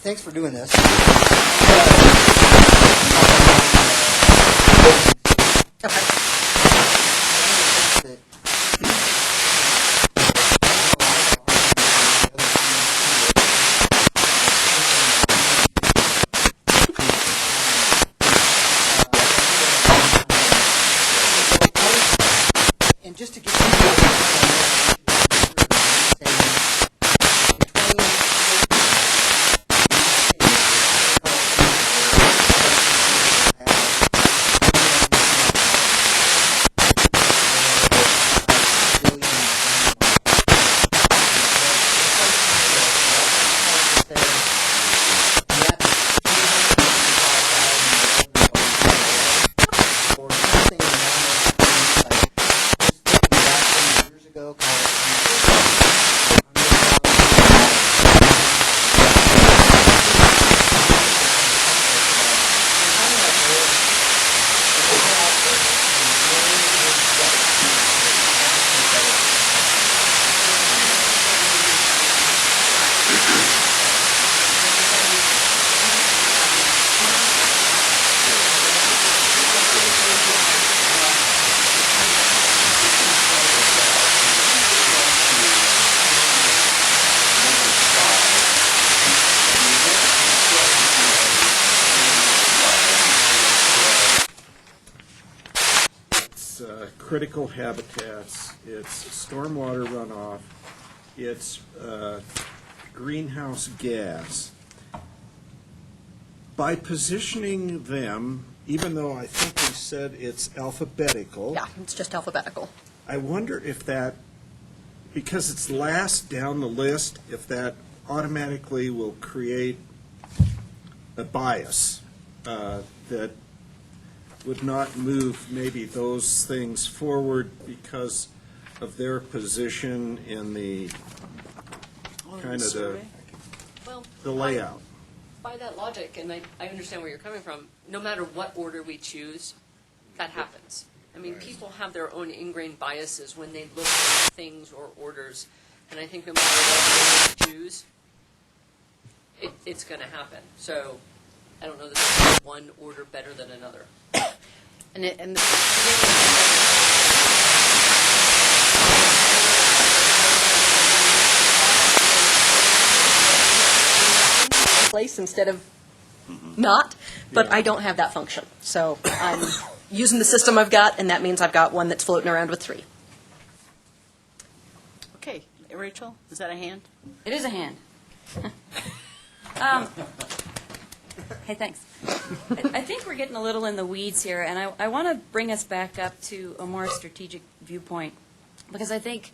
Thanks for doing this. And just to give you critical habitats, it's stormwater runoff, it's greenhouse gas. By positioning them, even though I think we said it's alphabetical. Yeah, it's just alphabetical. I wonder if that, because it's last down the list, if that automatically will create a bias that would not move maybe those things forward because of their position in the kind of the layout. By that logic, and I understand where you're coming from, no matter what order we choose, that happens. I mean, people have their own ingrained biases when they look at things or orders, and I think no matter what order we choose, it's going to happen. So I don't know that there's one order better than another. Place instead of not, but I don't have that function. So I'm using the system I've got, and that means I've got one that's floating around with 3. Okay, Rachel, is that a hand? It is a hand. Hey, thanks. I think we're getting a little in the weeds here, and I want to bring us back up to a more strategic viewpoint, because I think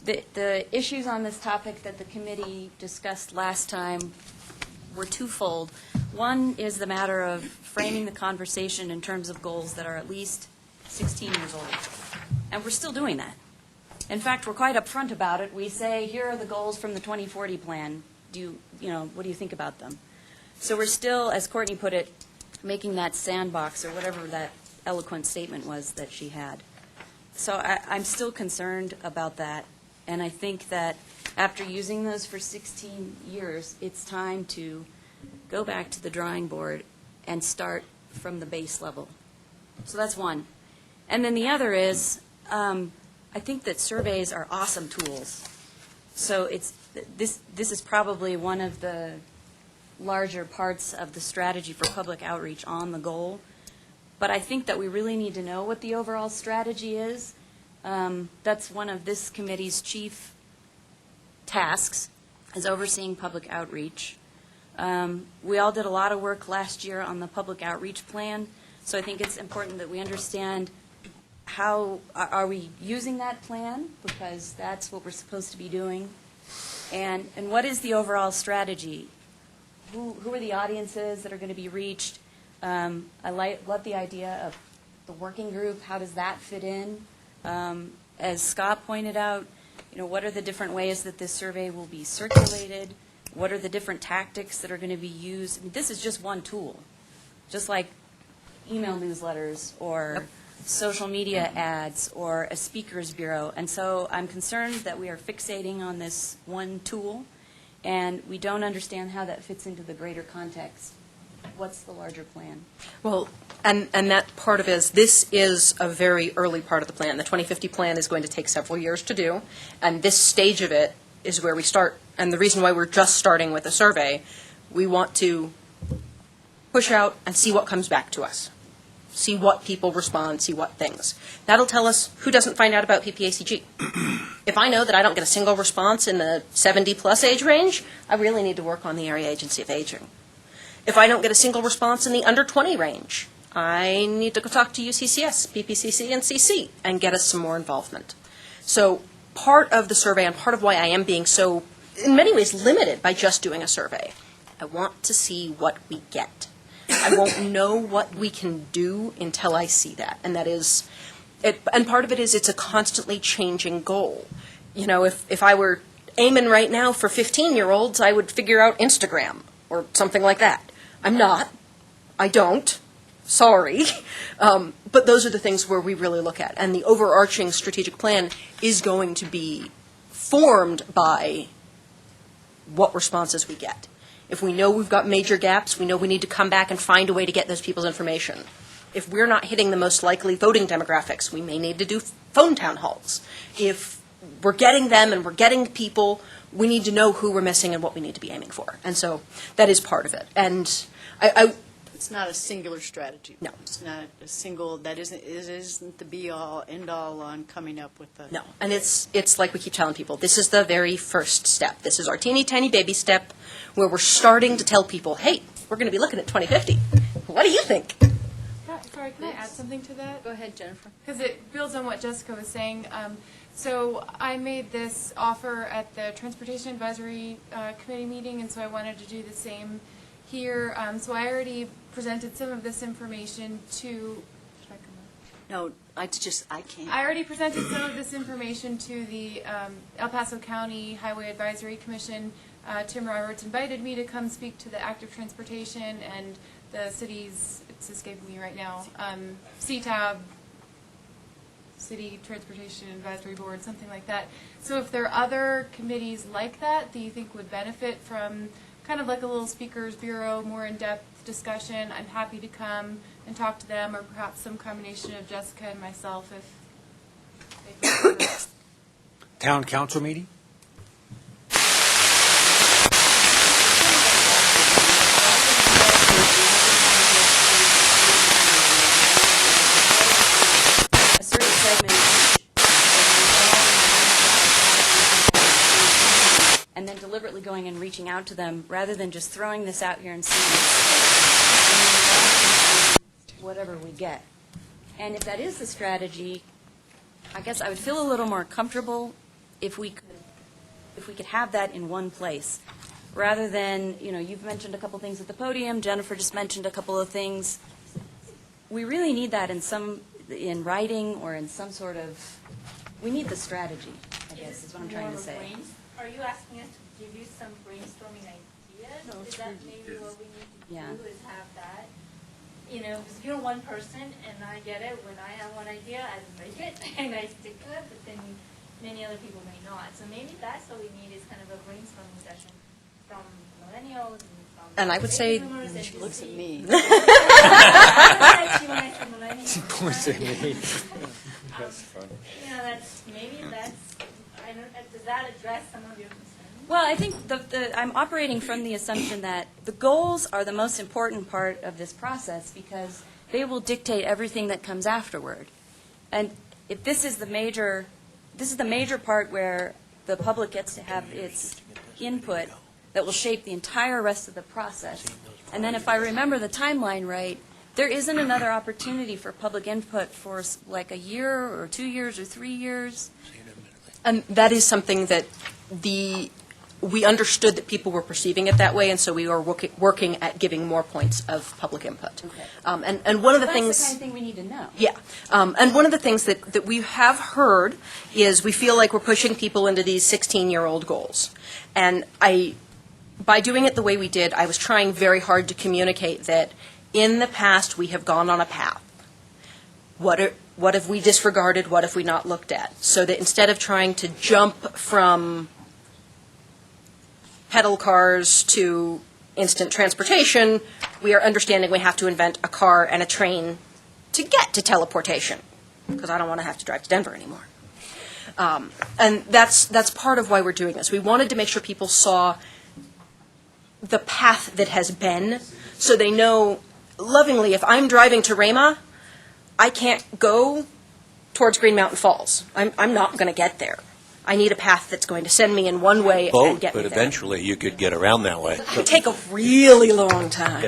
the issues on this topic that the committee discussed last time were twofold. One is the matter of framing the conversation in terms of goals that are at least 16 years old, and we're still doing that. In fact, we're quite upfront about it. We say, here are the goals from the 2040 plan. What do you think about them? So we're still, as Courtney put it, making that sandbox, or whatever that eloquent statement was that she had. So I'm still concerned about that, and I think that after using those for 16 years, it's time to go back to the drawing board and start from the base level. So that's one. And then the other is, I think that surveys are awesome tools. So this is probably one of the larger parts of the strategy for public outreach on the goal. But I think that we really need to know what the overall strategy is. That's one of this committee's chief tasks, is overseeing public outreach. We all did a lot of work last year on the public outreach plan, so I think it's important that we understand how are we using that plan, because that's what we're supposed to be doing, and what is the overall strategy? Who are the audiences that are going to be reached? I love the idea of the working group. How does that fit in? As Scott pointed out, what are the different ways that this survey will be circulated? What are the different tactics that are going to be used? I mean, this is just one tool, just like email newsletters or social media ads or a speakers bureau. And so I'm concerned that we are fixating on this one tool, and we don't understand how that fits into the greater context. What's the larger plan? Well, and that part of it is, this is a very early part of the plan. The 2050 plan is going to take several years to do, and this stage of it is where we start. And the reason why we're just starting with a survey, we want to push out and see what comes back to us. see what people respond, see what things. That'll tell us who doesn't find out about PPACG. If I know that I don't get a single response in the 70-plus age range, I really need to work on the Area Agency of Aging. If I don't get a single response in the under 20 range, I need to go talk to UCCS, PPCC, and CC and get us some more involvement. So part of the survey and part of why I am being so, in many ways, limited by just doing a survey, I want to see what we get. I won't know what we can do until I see that. And that is, and part of it is it's a constantly changing goal. You know, if I were aiming right now for 15-year-olds, I would figure out Instagram or something like that. I'm not. I don't. Sorry. But those are the things where we really look at. And the overarching strategic plan is going to be formed by what responses we get. If we know we've got major gaps, we know we need to come back and find a way to get those people's information. If we're not hitting the most likely voting demographics, we may need to do phone town halls. If we're getting them and we're getting people, we need to know who we're missing and what we need to be aiming for. And so that is part of it. And It's not a singular strategy. No. It's not a single, it isn't the be-all, end-all on coming up with the. No, and it's like we keep telling people, this is the very first step. This is our teeny tiny baby step where we're starting to tell people, hey, we're going to be looking at 2050. What do you think? Sorry, can I add something to that? Go ahead, Jennifer. Because it builds on what Jessica was saying. So I made this offer at the Transportation Advisory Committee meeting, and so I wanted to do the same here. So I already presented some of this information to. Should I come up? No, I can't. I already presented some of this information to the El Paso County Highway Advisory Commission. Tim Roberts invited me to come speak to the active transportation and the city's, it's escaping me right now, CTAB, City Transportation Advisory Board, something like that. So if there are other committees like that you think would benefit from kind of like a little speakers bureau, more in-depth discussion, I'm happy to come and talk to them, or perhaps some combination of Jessica and myself if they prefer that. Town council meeting? A certain segment and then deliberately going and reaching out to them rather than just throwing this out here and seeing whatever we get. And if that is the strategy, I guess I would feel a little more comfortable if we could have that in one place, rather than, you've mentioned a couple things at the podium, Jennifer just mentioned a couple of things. We really need that in writing or in some sort of, we need the strategy, I guess, is what I'm trying to say. Are you asking us to give you some brainstorming ideas? No, Is that maybe what we need to Yeah. do, is have that? Because you're one person, and I get it, when I have one idea, I make it, and I stick to it, but then many other people may not. So maybe that's what we need, is kind of a brainstorming session from millennials And I would say, She looks at me. She points at me. That's fun. Does that address some of your concerns? Well, I think I'm operating from the assumption that the goals are the most important part of this process because they will dictate everything that comes afterward. And if this is the major part where the public gets to have its input that will shape the entire rest of the process. And then if I remember the timeline right, there isn't another opportunity for public input for like a year or 2 years or 3 years. and that is something that we understood that people were perceiving it that way, and so we are working at giving more points of public input. Okay. And one of the That's things. the kind of thing we need to know. Yeah. And one of the things that we have heard is we feel like we're pushing people into these 16-year-old goals. And by doing it the way we did, I was trying very hard to communicate that in the past we have gone on a path. What have we disregarded? What have we not looked at? So that instead of trying to jump from pedal cars to instant transportation, we are understanding we have to invent a car and a train to get to teleportation, because I don't want to have to drive to Denver anymore. And that's part of why we're doing this. We wanted to make sure people saw the path that has been, so they know lovingly, if I'm driving to Rama, I can't go towards Green Mountain Falls. I'm not going to get there. I need a path that's going to send me in one way and Boat, get me but there. eventually you could get around that way. It would take a really long time.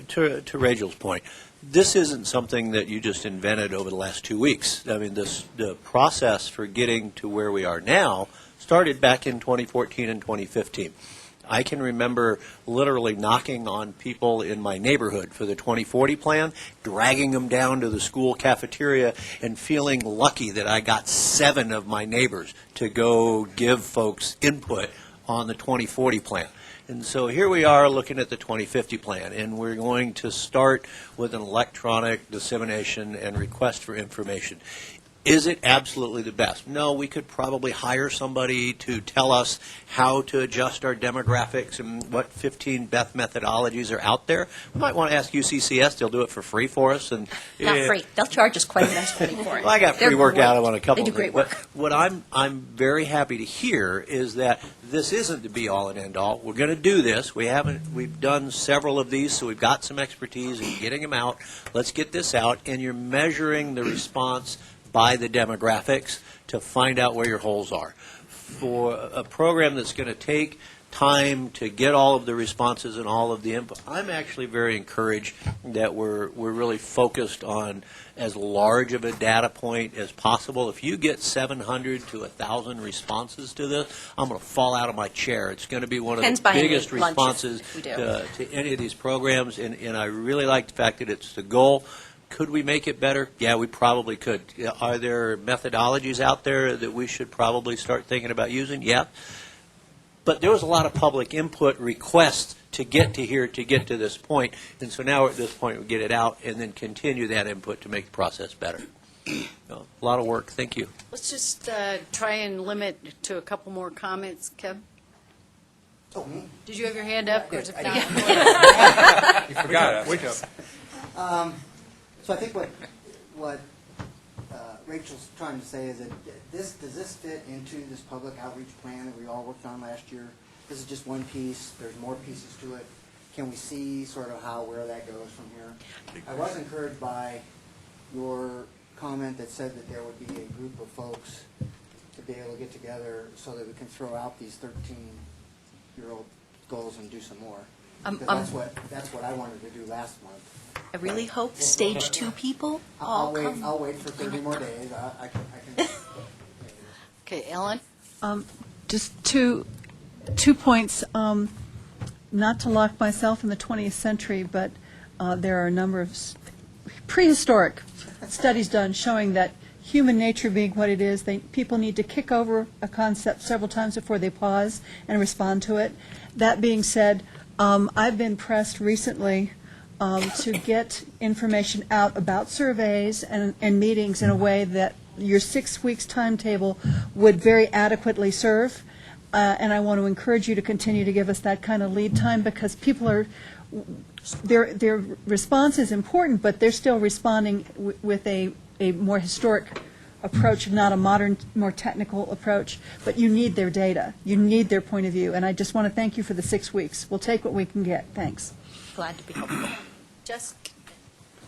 To Rachel's point, this isn't something that you just invented over the last 2 weeks. I mean, the process for getting to where we are now started back in 2014 and 2015. I can remember literally knocking on people in my neighborhood for the 2040 plan, dragging them down to the school cafeteria, and feeling lucky that I got 7 of my neighbors to go give folks input on the 2040 plan. And so here we are looking at the 2050 plan, and we're going to start with an electronic dissemination and request for information. Is it absolutely the best? No, we could probably hire somebody to tell us how to adjust our demographics and what 15 best methodologies are out there. We might want to ask UCCS. They'll do it for free for us. And Not free. They'll charge us quite a nice money for it. Well, I got free work out of on a couple They do of great things. work. But what I'm very happy to hear is that this isn't the be-all and end-all. We're going to do this. We've done several of these, so we've got some expertise in getting them out. Let's get this out, and you're measuring the response by the demographics to find out where your holes are. For a program that's going to take time to get all of the responses and all of the input, I'm actually very encouraged that we're really focused on as large of a data point as possible. If you get 700 to 1,000 responses to this, I'm going to fall out of my chair. It's going to be one of Pens the buying biggest lunches. responses We do. to any of these programs, and I really like the fact that it's the goal. Could we make it better? Yeah, we probably could. Are there methodologies out there that we should probably start thinking about using? Yeah. But there was a lot of public input requests to get to here, to get to this point, and so now we're at this point, we get it out and then continue that input to make the process better. A lot of work. Thank you. Let's just try and limit to a couple more comments. Kev? Oh, me? Did you have your hand up? Or is it I down? You forgot it. Wake up. So I think what Rachel's trying to say is that does this fit into this public outreach plan that we all worked on last year? This is just one piece. There's more pieces to it. Can we see sort of where that goes from here? I was encouraged by your comment that said that there would be a group of folks to be able to get together so that we can throw out these 13-year-old goals and do some more. Because that's what I wanted to do last month. I really hope stage 2 people all come. I'll wait for 30 more days. I can. Okay, Ellen? Just two points, not to lock myself in the 20th century, but there are a number of prehistoric studies done showing that human nature being what it is, people need to kick over a concept several times before they pause and respond to it. That being said, I've been pressed recently to get information out about surveys and meetings in a way that your 6 weeks timetable would very adequately serve. And I want to encourage you to continue to give us that kind of lead time because people are, their response is important, but they're still responding with a more historic approach, not a modern, more technical approach. But you need their data. You need their point of view. And I just want to thank you for the 6 weeks. We'll take what we can get. Thanks. Glad to be helpful. Jess?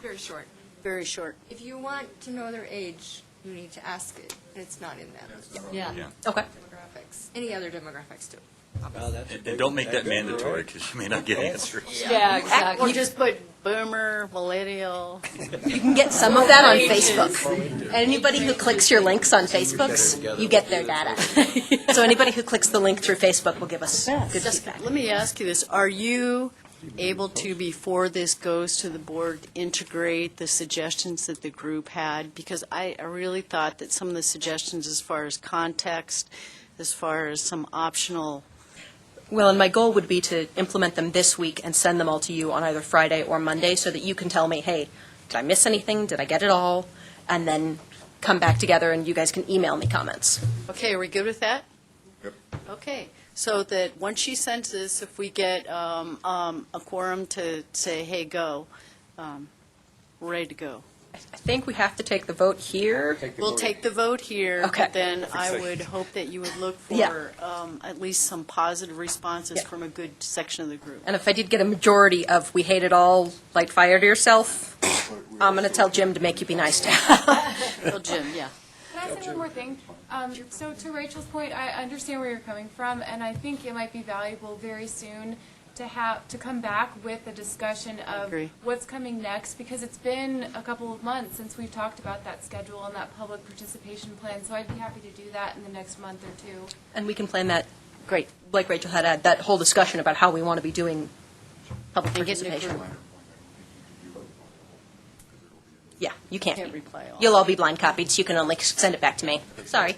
Very short. Very short. If you want to know their age, you need to ask it. It's not in that. Yeah. Okay. Demographics. Any other demographics too. And don't make that mandatory, because you may not get answers. Yeah, exactly. Or just put boomer, millennial. You can get some of that on Facebook. Anybody who clicks your links on Facebook, you get their data. So anybody who clicks the link through Facebook will give us good feedback. Let me ask you this. Are you able to, before this goes to the board, integrate the suggestions that the group had? Because I really thought that some of the suggestions as far as context, as far as some optional. Well, and my goal would be to implement them this week and send them all to you on either Friday or Monday so that you can tell me, hey, did I miss anything? Did I get it all? And then come back together and you guys can email me comments. Okay, are we good with that? Yep. Okay, so that once she sends this, if we get a quorum to say, hey, go, we're ready to go. I think we have to take the vote here. We'll take the vote here, Okay. but then I would hope that you would look Yeah. for at least some positive responses Yeah. from a good section of the group. And if I did get a majority of "we hate it all, light fire to yourself," I'm going to tell Jim to make you be nice to him. Well, Jim, yeah. Can I say one more thing? So to Rachel's point, I understand where you're coming from, and I think it might be valuable very soon to come back with a discussion of agree. what's coming next, because it's been a couple of months since we've talked about that schedule and that public participation plan, so I'd be happy to do that in the next month or two. And we can plan that, great, like Rachel had, that whole discussion about how we want to be doing public And get in a participation. group. Yeah, you can't. Can't reply all. You'll all be blind copied, so you can only send it back to me. Sorry,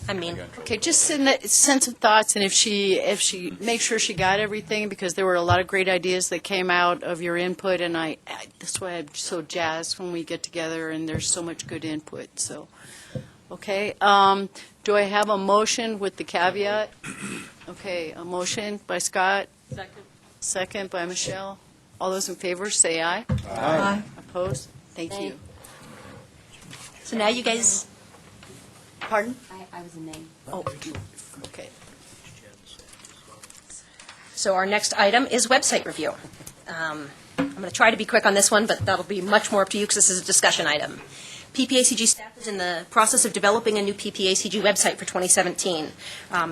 I mean. Okay, just send some thoughts, and if she make sure she got everything, because there were a lot of great ideas that came out of your input, and that's why I'm so jazzed when we get together and there's so much good input. So, okay, do I have a motion with the caveat? Okay, a motion by Scott. Second by Michelle. All those in favor, say aye. Aye. Opposed? Thank you. So now you guys, pardon? I was a name. Oh, okay. So our next item is website review. I'm going to try to be quick on this one, but that'll be much more up to you because this is a discussion item. PPACG staff is in the process of developing a new PPACG website for 2017.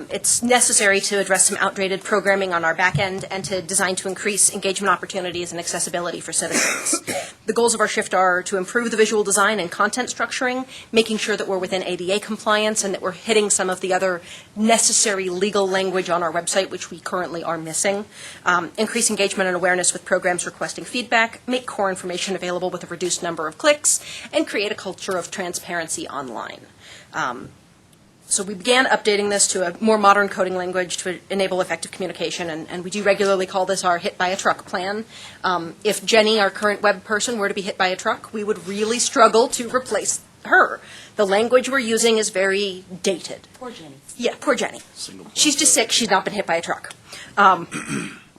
It's necessary to address some outdated programming on our back end and to design to increase engagement opportunities and accessibility for citizens. The goals of our shift are to improve the visual design and content structuring, making sure that we're within ADA compliance and that we're hitting some of the other necessary legal language on our website, which we currently are missing, increase engagement and awareness with programs requesting feedback, make core information available with a reduced number of clicks, and create a culture of transparency online. So we began updating this to a more modern coding language to enable effective communication, and we do regularly call this our hit by a truck plan. If Jenny, our current web person, were to be hit by a truck, we would really struggle to replace her. The language we're using is very dated. Poor Jenny. Yeah, poor Jenny. She's just sick. She's not been hit by a truck.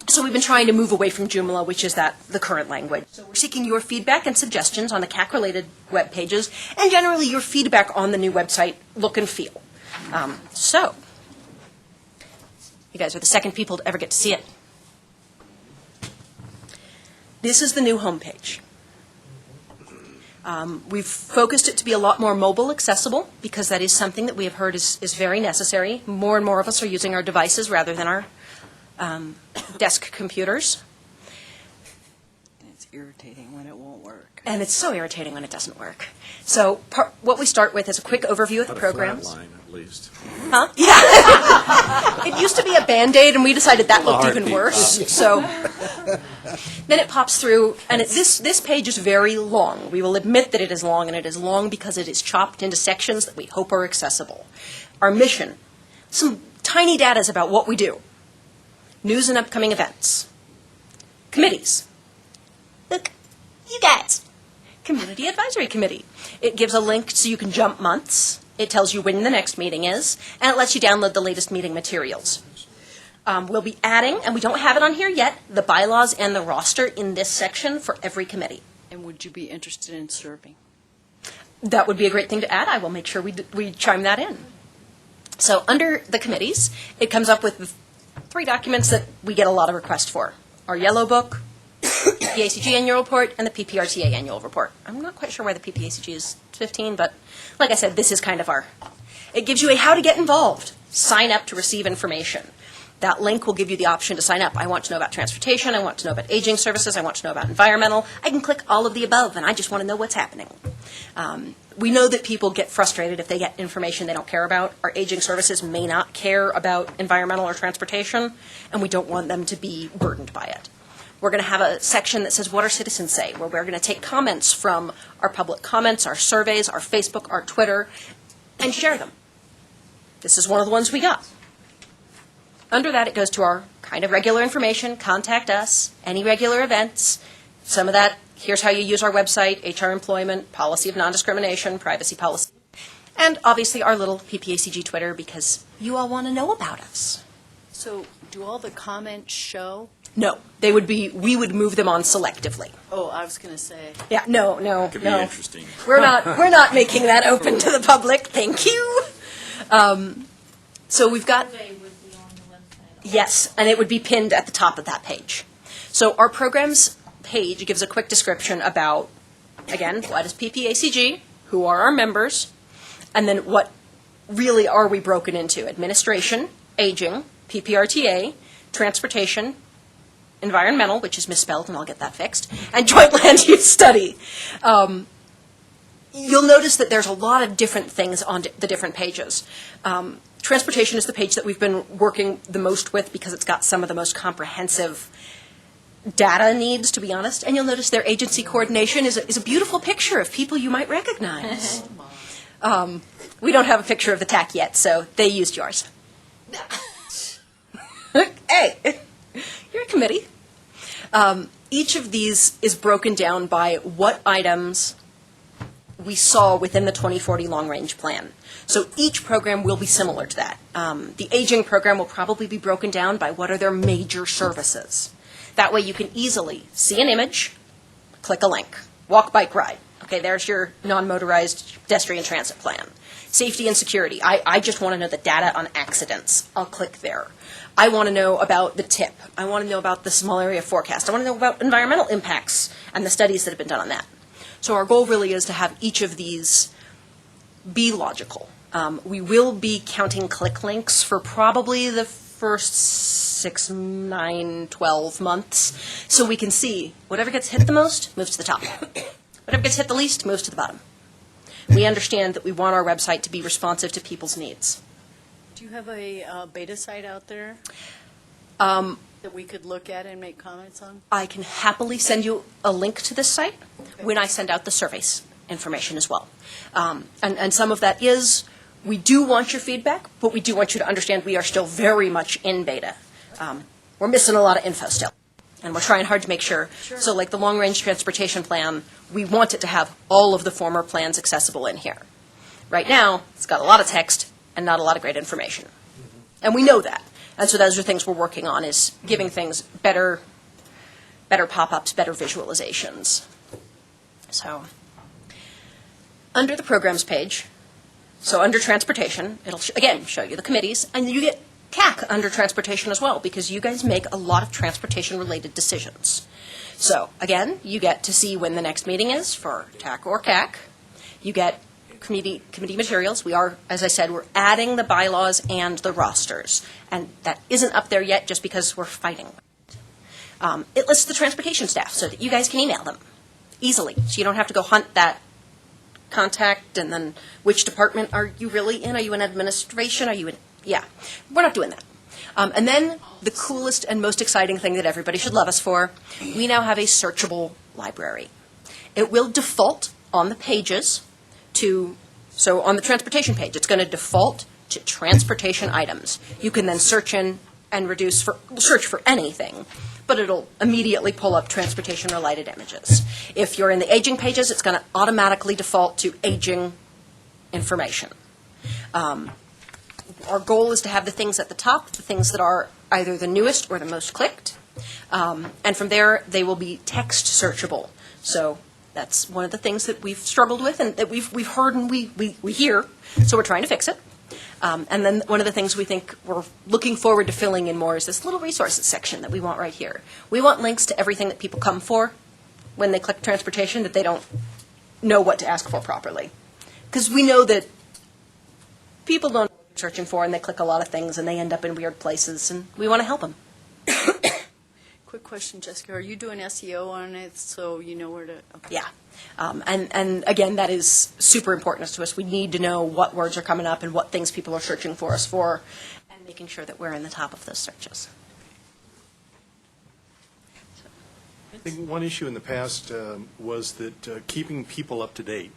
So we've been trying to move away from Joomla, which is the current language. So we're seeking your feedback and suggestions on the CAC-related web pages, and generally your feedback on the new website look and feel. So, you guys are the second people to ever get to see it. This is the new homepage. We've focused it to be a lot more mobile accessible because that is something that we have heard is very necessary. More and more of us are using our devices rather than our desk computers. It's irritating when it won't work. And it's so irritating when it doesn't work. So what we start with is a quick overview of the programs. Flat line, at least. Huh? Yeah. It used to be a Band-Aid, and we decided that looked even worse. So then it pops through, and this page is very long. We will admit that it is long, and it is long because it is chopped into sections that we hope are accessible. Our mission, some tiny data about what we do. News and upcoming events. Committees. Look, you guys. Community Advisory Committee. It gives a link so you can jump months. It tells you when the next meeting is, and it lets you download the latest meeting materials. We'll be adding, and we don't have it on here yet, the bylaws and the roster in this section for every committee. And would you be interested in serving? That would be a great thing to add. I will make sure we chime that in. So under the committees, it comes up with 3 documents that we get a lot of requests for. Our yellow book, PPACG annual report, and the PPRTA annual report. I'm not quite sure why the PPACG is 15, but like I said, this is kind of it gives you a how to get involved. Sign up to receive information. That link will give you the option to sign up. I want to know about transportation. I want to know about aging services. I want to know about environmental. I can click all of the above, and I just want to know what's happening. We know that people get frustrated if they get information they don't care about. Our aging services may not care about environmental or transportation, and we don't want them to be burdened by it. We're going to have a section that says, what our citizens say, where we're going to take comments from our public comments, our surveys, our Facebook, our Twitter, and share them. This is one of the ones we got. Under that, it goes to our kind of regular information, contact us, any regular events. Some of that, here's how you use our website, HR employment, policy of non-discrimination, privacy policy, and obviously our little PPACG Twitter because you all want to know about us. So do all the comments show? No, they would be, we would move them on selectively. Oh, I was going to say. Yeah, no, Could be no. interesting. We're not making that open to the public, thank you. So we've got, yes, and it would be pinned at the top of that page. So our programs page gives a quick description about, again, what is PPACG, who are our members, and then what really are we broken into? Administration, aging, PPRTA, transportation, environmental, which is misspelled, and I'll get that fixed, and joint land use study. You'll notice that there's a lot of different things on the different pages. Transportation is the page that we've been working the most with because it's got some of the most comprehensive data needs, to be honest. And you'll notice their agency coordination is a beautiful picture of people you might recognize. We don't have a picture of the TAC yet, so they used yours. Hey, you're a committee. Each of these is broken down by what items we saw within the 2040 long-range plan. So each program will be similar to that. The aging program will probably be broken down by what are their major services. That way you can easily see an image, click a link, walk, bike, ride. Okay, there's your non-motorized pedestrian transit plan. Safety and security. I just want to know the data on accidents. I'll click there. I want to know about the TIP. I want to know about the small area forecast. I want to know about environmental impacts and the studies that have been done on that. So our goal really is to have each of these be logical. We will be counting click links for probably the first 6, 9, 12 months, so we can see whatever gets hit the most moves to the top. Whatever gets hit the least moves to the bottom. We understand that we want our website to be responsive to people's needs. Do you have a beta site out there that we could look at and make comments on? I can happily send you a link to this site when I send out the surveys information as well. And some of that is, we do want your feedback, but we do want you to understand we are still very much in beta. We're missing a lot of info still, and we're trying hard to make sure. So like the long-range transportation plan, we want it to have all of the former plans accessible in here. Right now, it's got a lot of text and not a lot of great information. And we know that. And so those are things we're working on, is giving things better pop-ups, better visualizations. So under the programs page, so under transportation, it'll again show you the committees, and you get CAC under transportation as well, because you guys make a lot of transportation-related decisions. So again, you get to see when the next meeting is for TAC or CAC. You get committee materials. We are, as I said, we're adding the bylaws and the rosters, and that isn't up there yet just because we're fighting. It lists the transportation staff so that you guys can email them easily, so you don't have to go hunt that contact and then which department are you really in? Are you in administration? Are you in? Yeah, we're not doing that. And then the coolest and most exciting thing that everybody should love us for, we now have a searchable library. It will default on the pages to, so on the transportation page, it's going to default to transportation items. You can then search in and search for anything, but it'll immediately pull up transportation-related images. If you're in the aging pages, it's going to automatically default to aging information. Our goal is to have the things at the top, the things that are either the newest or the most clicked, and from there, they will be text searchable. So that's one of the things that we've struggled with and that we've heard and we hear, so we're trying to fix it. And then one of the things we think we're looking forward to filling in more is this little resources section that we want right here. We want links to everything that people come for when they click transportation that they don't know what to ask for properly. Because we know that people don't know what they're searching for, and they click a lot of things and they end up in weird places, and we want to help them. Quick question, Jessica. Are you doing SEO on it so you know where to? Okay. Yeah. And again, that is super important to us. We need to know what words are coming up and what things people are searching for us for, and making sure that we're in the top of those searches. I think one issue in the past was that keeping people up to date.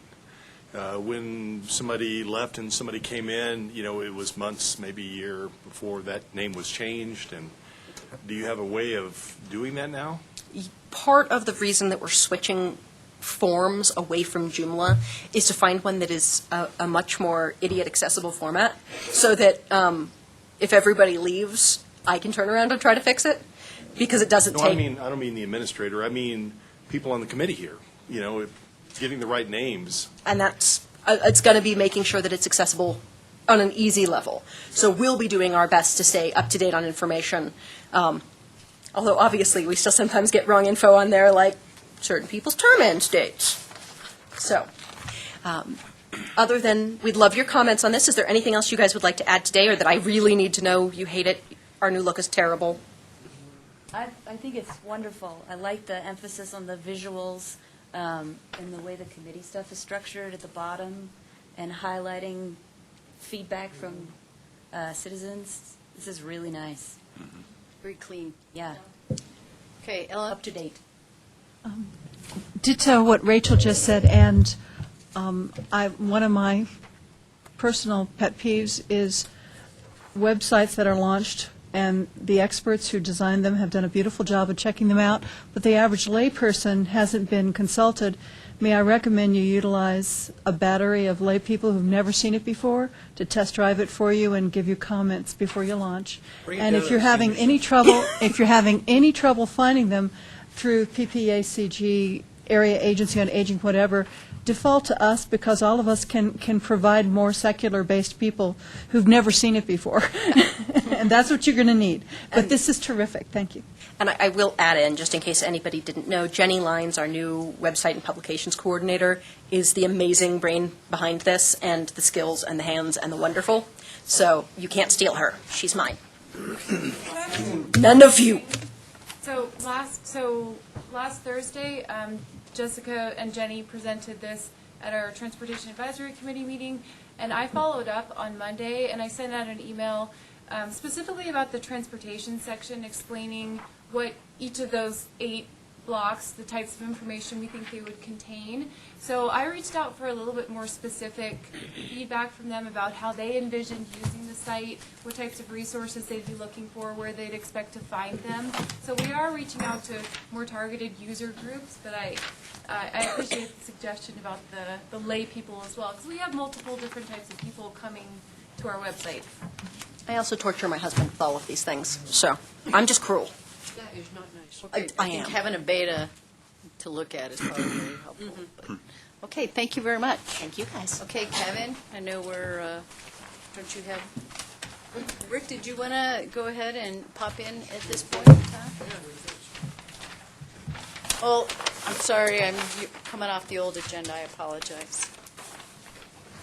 When somebody left and somebody came in, it was months, maybe a year before that name was changed. And do you have a way of doing that now? Part of the reason that we're switching forms away from Joomla is to find one that is a much more idiot-accessible format, so that if everybody leaves, I can turn around and try to fix it. because it doesn't No, take. I don't mean the administrator. I mean people on the committee here. You know, getting the right names. And that's, it's going to be making sure that it's accessible on an easy level. So we'll be doing our best to stay up to date on information. Although obviously we still sometimes get wrong info on there, like certain people's term end dates. So, other than, we'd love your comments on this. Is there anything else you guys would like to add today, or that I really need to know? You hate it. Our new look is terrible. I think it's wonderful. I like the emphasis on the visuals and the way the committee stuff is structured at the bottom and highlighting feedback from citizens. This is really nice. Very clean. Yeah. Okay, Ellen? Up to date. Ditto what Rachel just said, and one of my personal pet peeves is websites that are launched, and the experts who designed them have done a beautiful job of checking them out, but the average layperson hasn't been consulted. May I recommend you utilize a battery of lay people who've never seen it before to test drive it for you and give you comments before you launch. And if you're having any trouble, finding them through PPACG, Area Agency on Aging, whatever, default to us, because all of us can provide more secular-based people who've never seen it before. And that's what you're going to need. But this is terrific. Thank you. And I will add in, just in case anybody didn't know, Jenny Lyons, our new website and publications coordinator, is the amazing brain behind this, and the skills and the hands and the wonderful. So you can't steal her. She's mine. None of you. So last Thursday, Jessica and Jenny presented this at our Transportation Advisory Committee meeting, and I followed up on Monday, and I sent out an email specifically about the transportation section, explaining what each of those 8 blocks, the types of information we think they would contain. So I reached out for a little bit more specific feedback from them about how they envisioned using the site, what types of resources they'd be looking for, where they'd expect to find them. So we are reaching out to more targeted user groups, but I appreciate the suggestion about the lay people as well, because we have multiple different types of people coming to our website. I also torture my husband with all of these things, so I'm just cruel. That is not nice. Okay, I I think am. having a beta to look at is probably very helpful. But, okay, thank you very much. Thank you, guys. Okay, Kevin, I know don't you have, Rick, did you want to go ahead and pop in at this point in time? Oh, I'm sorry, I'm coming off the old agenda, I apologize.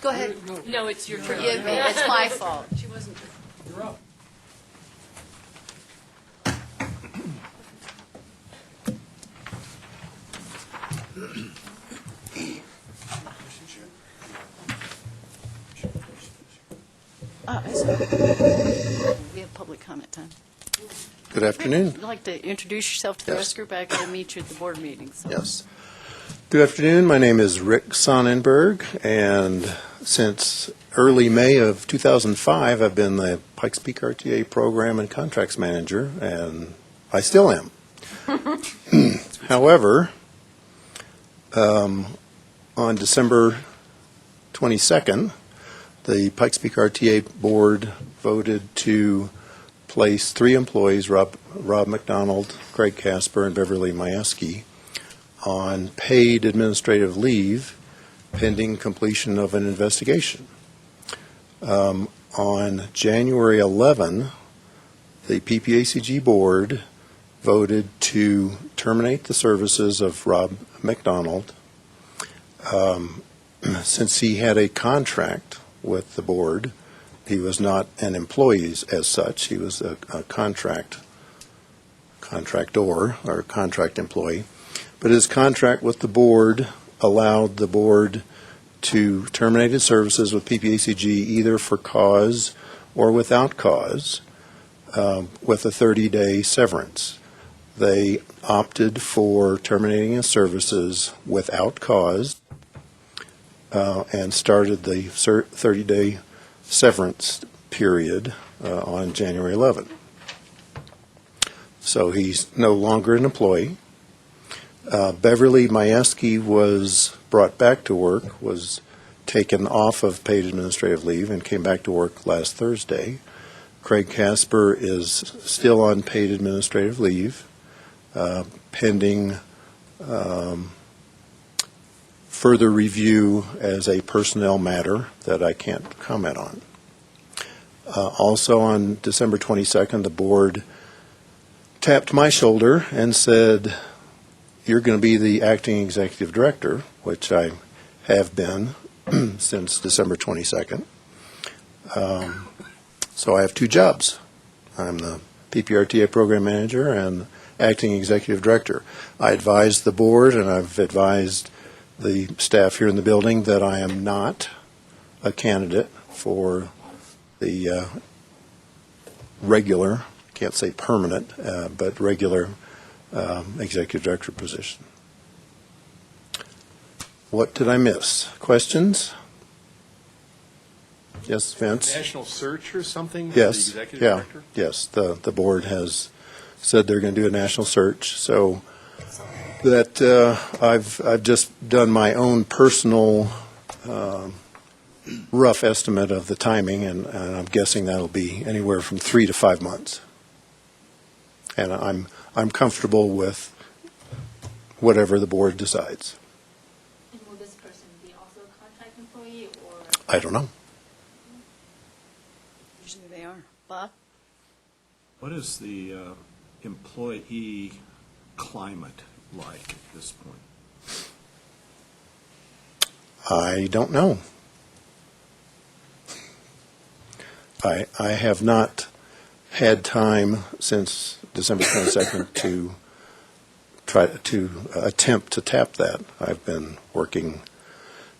Go ahead. No, it's your turn. Forgive me, it's my fault. She wasn't. You're up. We have public comment time. Good afternoon. Would you like to introduce yourself to the rest of the group? I got to meet you at the board meeting. So. Yes. Good afternoon. My name is Rick Sonnenberg, and since early May of 2005, I've been the Pikes Peak RTA Program and Contracts Manager, and I still am. However, on December 22nd, the Pikes Peak RTA Board voted to place 3 employees, Rob McDonald, Craig Casper, and Beverly Majewski, on paid administrative leave pending completion of an investigation. On January 11, the PPACG Board voted to terminate the services of Rob McDonald since he had a contract with the board. He was not an employee as such. He was a contractor or contract employee. But his contract with the board allowed the board to terminate his services with PPACG either for cause or without cause with a 30-day severance. They opted for terminating his services without cause and started the 30-day severance period on January 11. So he's no longer an employee. Beverly Majewski was brought back to work, was taken off of paid administrative leave, and came back to work last Thursday. Craig Casper is still on paid administrative leave, pending further review as a personnel matter that I can't comment on. Also on December 22nd, the board tapped my shoulder and said, you're going to be the acting executive director, which I have been since December 22nd. So I have two jobs. I'm the PPRTA program manager and acting executive director. I advised the board and I've advised the staff here in the building that I am not a candidate for the regular, can't say permanent, but regular executive director position. What did I miss? Questions? Yes, Vince? National search or something? For Yes, the executive yeah, director? yes. The board has said they're going to do a national search. So that I've just done my own personal rough estimate of the timing, and I'm guessing that'll be anywhere from 3 to 5 months. And I'm comfortable with whatever the board decides. And will this person be also a contract employee or? I don't know. Usually they are. Bob? What is the employee climate like at this point? I don't know. I have not had time since December 22nd to try to attempt to tap that. I've been working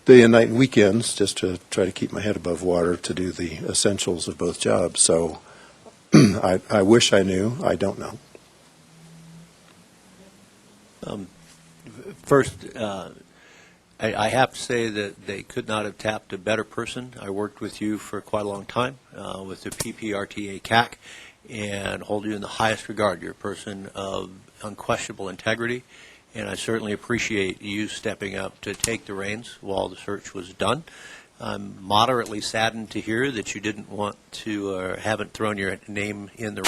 day and night and weekends just to try to keep my head above water to do the essentials of both jobs. So I wish I knew. I don't know. First, I have to say that they could not have tapped a better person. I worked with you for quite a long time with the PPRTA CAC and hold you in the highest regard. You're a person of unquestionable integrity, and I certainly appreciate you stepping up to take the reins while the search was done. I'm moderately saddened to hear that you didn't want to or haven't thrown your name in the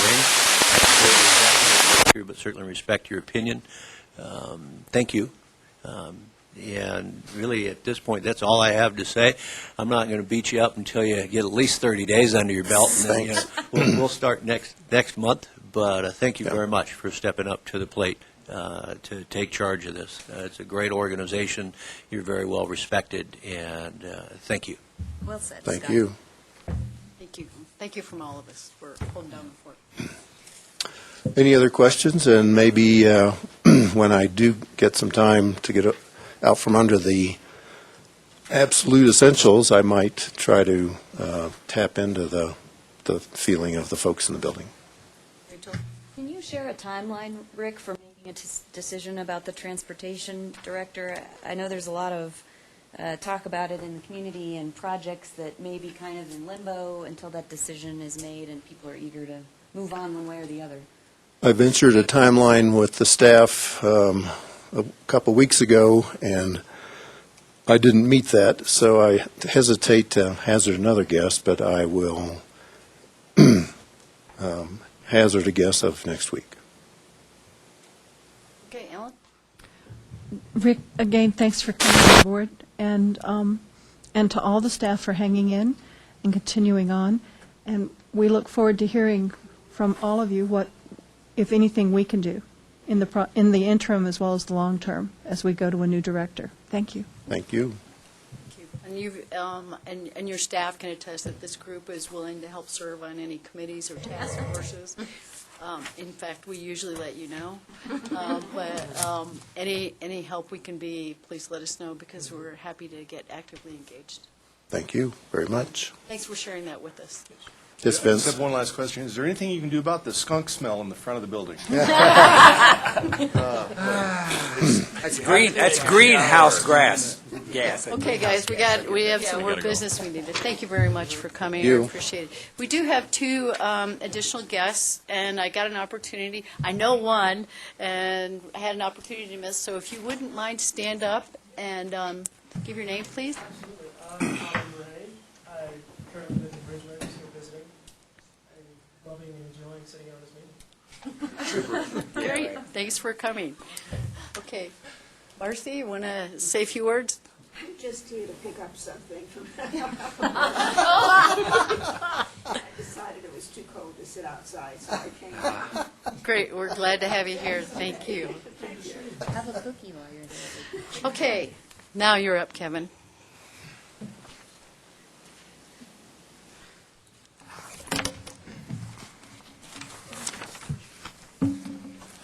ring, but certainly respect your opinion. Thank you. And really, at this point, that's all I have to say. I'm not going to beat you up until you get at least 30 days under your belt. And then, we'll start next month. But thank you very much for stepping up to the plate to take charge of this. It's a great organization. You're very well respected, and thank you. Well said, Thank Scott. you. Thank you. Thank you from all of us for holding down the fort. Any other questions? And maybe when I do get some time to get out from under the absolute essentials, I might try to tap into the feeling of the folks in the building. Can you share a timeline, Rick, for making a decision about the transportation director? I know there's a lot of talk about it in the community and projects that may be kind of in limbo until that decision is made and people are eager to move on one way or the other. I ventured a timeline with the staff a couple weeks ago, and I didn't meet that, so I hesitate to hazard another guess, but I will hazard a guess of next week. Okay, Ellen? Rick, again, thanks for coming on board, and to all the staff for hanging in and continuing on. And we look forward to hearing from all of you what, if anything, we can do in the interim as well as the long term as we go to a new director. Thank you. Thank you. Thank you. And you and your staff can attest that this group is willing to help serve on any committees or task forces. In fact, we usually let you know. But any help we can be, please let us know, because we're happy to get actively engaged. Thank you very much. Thanks for sharing that with us. Yes, I Vince? just have one last question. Is there anything you can do about the skunk smell in the front of the building? That's greenhouse grass gas. Okay, guys, we have some more business we need to. Thank you very much for coming. I You. appreciate it. We do have two additional guests, and I got an opportunity. I know one, and I had an opportunity to miss. So if you wouldn't mind, stand up and give your name, please. Absolutely. I'm Alan Ray. I currently live in Bridgewater, still visiting. Great, thanks for coming. Okay, Marcy, you want to say a few words? I'm just here to pick up something from. I decided it was too cold to sit outside, so I came. Great, we're glad to have you here, thank you. Have a cookie while you're there. Okay, now you're up, Kevin.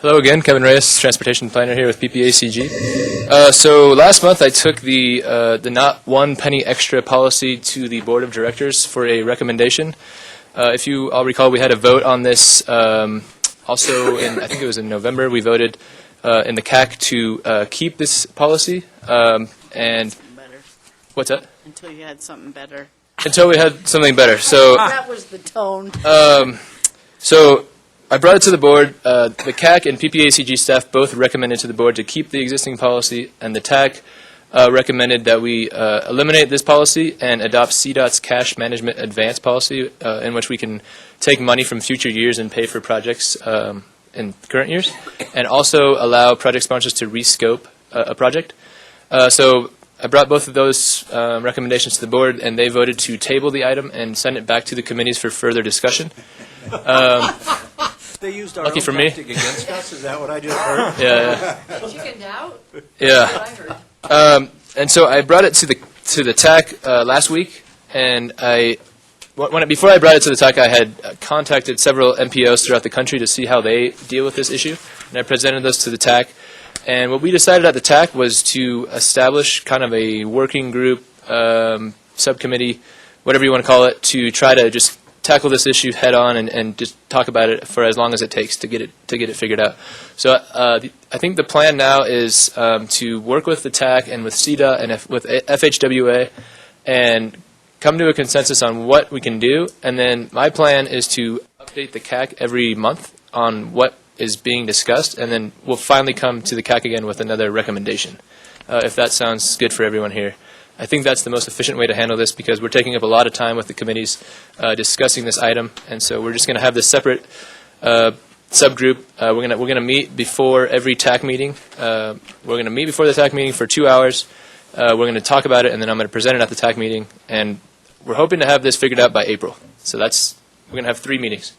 Hello again, Kevin Reyes, Transportation Planner here with PPACG. So last month I took the not one penny extra policy to the Board of Directors for a recommendation. If you all recall, we had a vote on this also in, I think it was in November, we voted in the CAC to keep this policy. And Better. what's that? Until you had something better. Until we had something better. So That was the tone. So I brought it to the board. The CAC and PPACG staff both recommended to the board to keep the existing policy, and the TAC recommended that we eliminate this policy and adopt CDOT's cash management advance policy, in which we can take money from future years and pay for projects in current years, and also allow project sponsors to rescope a project. So I brought both of those recommendations to the board, and they voted to table the item and send it back to the committees for further discussion. They used our Lucky own for me. tactic against us, is that what I just heard? Yeah. Chickened out? Yeah. That's what I heard. And so I brought it to the TAC last week, and before I brought it to the TAC, I had contacted several MPOs throughout the country to see how they deal with this issue, and I presented those to the TAC. And what we decided at the TAC was to establish kind of a working group, subcommittee, whatever you want to call it, to try to just tackle this issue head on and just talk about it for as long as it takes to get it figured out. So I think the plan now is to work with the TAC and with CEDA and with FHWA and come to a consensus on what we can do. And then my plan is to update the CAC every month on what is being discussed, and then we'll finally come to the CAC again with another recommendation, if that sounds good for everyone here. I think that's the most efficient way to handle this because we're taking up a lot of time with the committees discussing this item, and so we're just going to have this separate subgroup. We're gonna meet before every TAC meeting. We're going to meet before the TAC meeting for 2 hours. We're going to talk about it, and then I'm going to present it at the TAC meeting, and we're hoping to have this figured out by April. So we're going to have 3 meetings.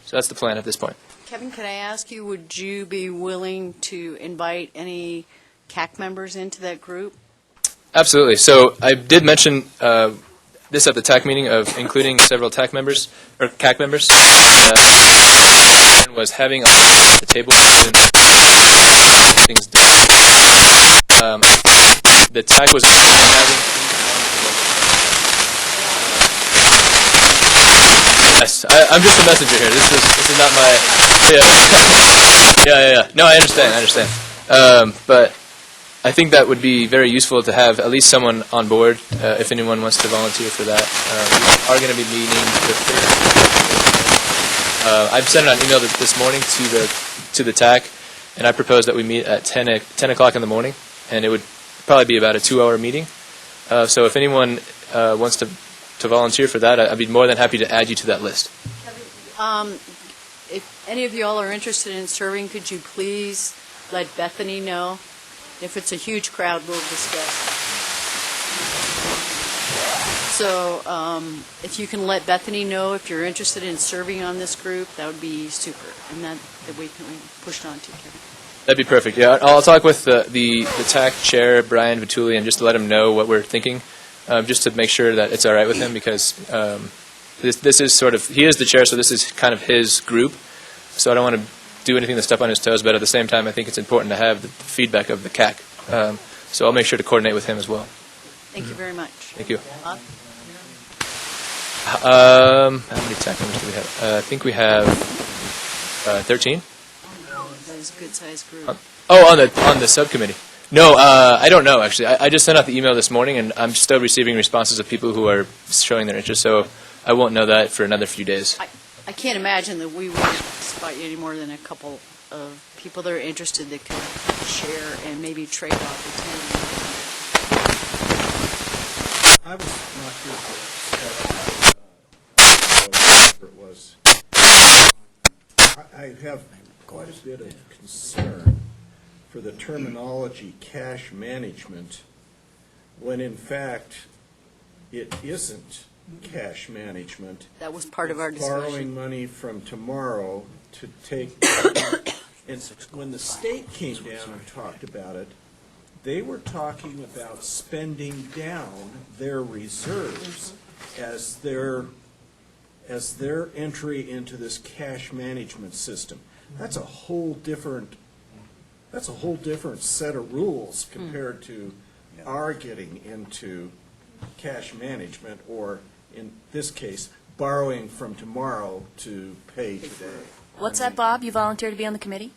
So that's the plan at this point. Kevin, can I ask you, would you be willing to invite any CAC members into that group? Absolutely. So I did mention this at the TAC meeting of including several TAC members or CAC members. Was having the table things done. The TAC was having. Yes, I'm just a messenger here. This is not my. Yeah. No, I understand. But I think that would be very useful to have at least someone on board if anyone wants to volunteer for that. We are going to be meeting with. I've sent out an email this morning to the TAC, and I propose that we meet at 10 o'clock in the morning, and it would probably be about a 2-hour meeting. So if anyone wants to volunteer for that, I'd be more than happy to add you to that list. If any of you all are interested in serving, could you please let Bethany know? If it's a huge crowd, we'll discuss. So if you can let Bethany know if you're interested in serving on this group, that would be super, and that we can push on to, Kevin. That'd be perfect. Yeah, I'll talk with the TAC chair, Brian Vituli, and just to let him know what we're thinking, just to make sure that it's all right with him, because this is sort of, he is the chair, so this is kind of his group. So I don't want to do anything to step on his toes, but at the same time, I think it's important to have the feedback of the CAC. So I'll make sure to coordinate with him as well. Thank you very much. Thank you. How many TAC members do we have? I think we have 13. That is a good-sized group. On the subcommittee. No, I don't know, actually. I just sent out the email this morning, and I'm still receiving responses of people who are showing their interest, so I won't know that for another few days. I can't imagine that we would spot you any more than a couple of people that are interested that could share and maybe trade opportunities. I was not here for whatever it was. I have quite a bit of concern for the terminology cash management, when in fact it isn't cash management. That was part of our It's discussion. borrowing money from tomorrow to take, and when the state came down and talked about it, they were talking about spending down their reserves as their entry into this cash management system. That's a whole different set of rules compared to our getting into cash management, or in this case, borrowing from tomorrow to pay today. What's that, Bob? You volunteer to be on the committee?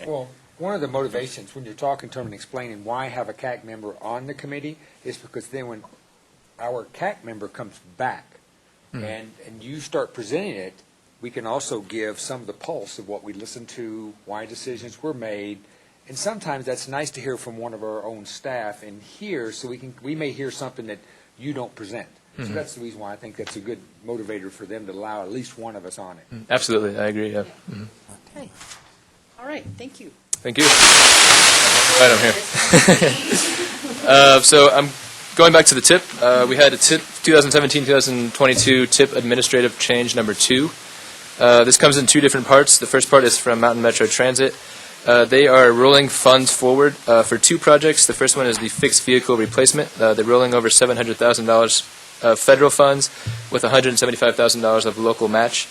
Well, one of the motivations when you're talking to them and explaining why have a CAC member on the committee is because then when our CAC member comes back and you start presenting it, we can also give some of the pulse of what we listened to, why decisions were made, and sometimes that's nice to hear from one of our own staff and hear, so we may hear something that you don't present. So that's the reason why I think that's a good motivator for them to allow at least one of us on it. Absolutely, I agree, yeah. Okay. All right, thank you. Thank you. Right, I'm here. So I'm going back to the tip. We had a tip 2017-2022 tip administrative change number 2. This comes in 2 different parts. The first part is from Mountain Metro Transit. They are rolling funds forward for 2 projects. The first one is the fixed vehicle replacement. They're rolling over $700,000 federal funds with $175,000 of local match.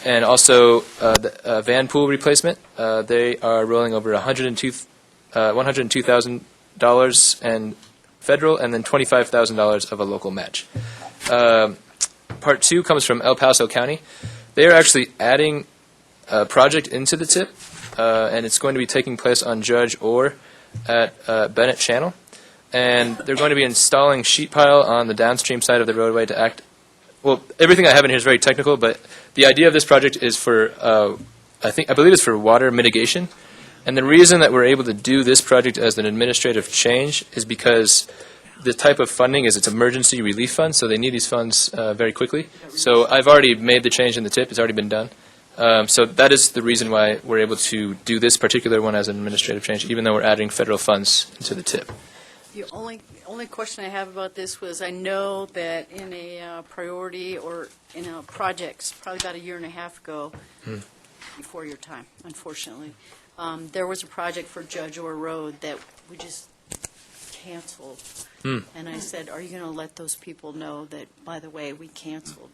And also the van pool replacement. They are rolling over $102,000 and federal, and then $25,000 of a local match. Part 2 comes from El Paso County. They are actually adding a project into the tip, and it's going to be taking place on Judge Orr at Bennett Channel. And they're going to be installing sheet pile on the downstream side of the roadway to act. Well, everything I have in here is very technical, but the idea of this project is for, I believe it's for water mitigation. And the reason that we're able to do this project as an administrative change is because the type of funding is it's emergency relief funds, so they need these funds very quickly. So I've already made the change in the tip. It's already been done. So that is the reason why we're able to do this particular one as an administrative change, even though we're adding federal funds into the tip. The only question I have about this was, I know that in a priority or in a projects, probably about 1.5 years ago, before your time, unfortunately, there was a project for Judge Orr Road that we just canceled. And I said, are you going to let those people know that, by the way, we canceled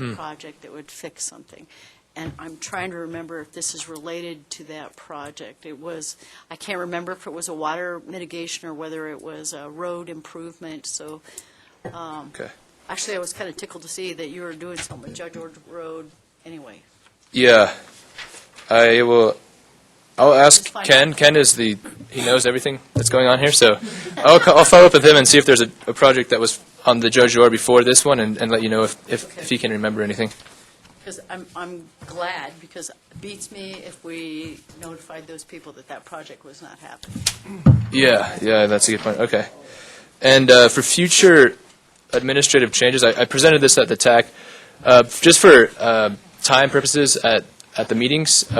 a project that would fix something? And I'm trying to remember if this is related to that project. It was, I can't remember if it was a water mitigation or whether it was a road improvement. So actually, I was kind of tickled to see that you were doing something with Judge Orr Road anyway. Yeah. I'll ask Ken. Ken is he knows everything that's going on here, so I'll follow up with him and see if there's a project that was on the Judge Orr before this one, and let you know if he can remember anything. Because I'm glad, because it beats me if we notified those people that project was not happening. Yeah, that's a good point. Okay. And for future administrative changes, I presented this at the TAC. Just for time purposes at the meetings,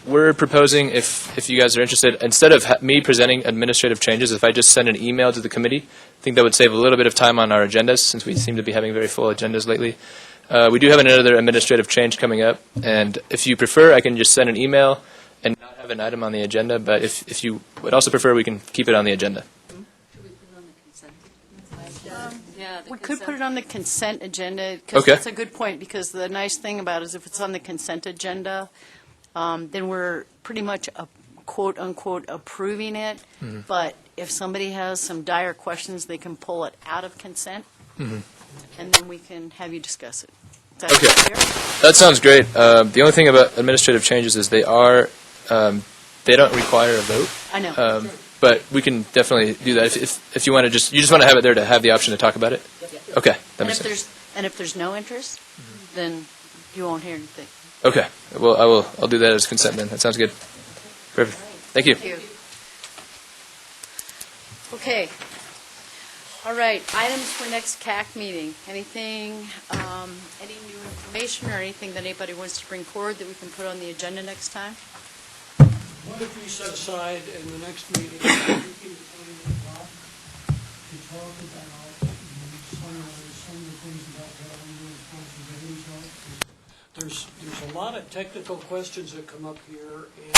we're proposing, if you guys are interested, instead of me presenting administrative changes, if I just send an email to the committee, I think that would save a little bit of time on our agendas, since we seem to be having very full agendas lately. We do have another administrative change coming up, and if you prefer, I can just send an email and not have an item on the agenda, but if you would also prefer, we can keep it on the agenda. We could put it on the consent agenda, because that's a good point, because the nice thing about it is if it's on the consent agenda, then we're pretty much, quote-unquote, approving it. But if somebody has some dire questions, they can pull it out of consent, and then we can have you discuss it. Is that clear? That sounds great. The only thing about administrative changes is they don't require a vote. I know. But we can definitely do that if you want to you just want to have it there to have the option to talk about it? Yep. Okay, that makes sense. And if there's no interest, then you won't hear anything. Okay, well, I'll do that as consent then. That sounds good. Perfect. Thank you. Okay. All right, items for next CAC meeting. Anything, any new information or anything that anybody wants to bring forward that we can put on the agenda next time? What if we set aside in the next meeting, to talk about some of the things about what our new responsibilities are? There's a lot of technical questions that come up here, and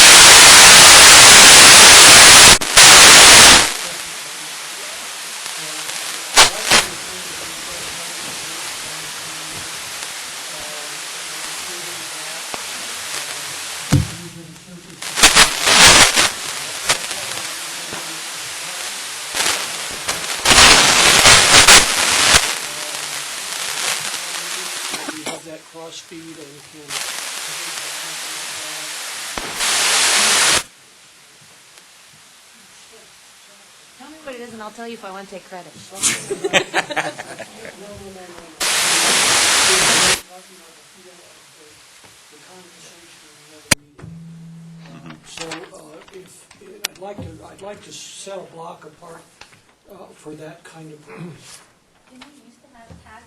we have that cross feed and can. Tell me what it is, and I'll tell you if I want to take credit. So I'd like to set a block apart for that kind of purpose. Didn't we used to have PAC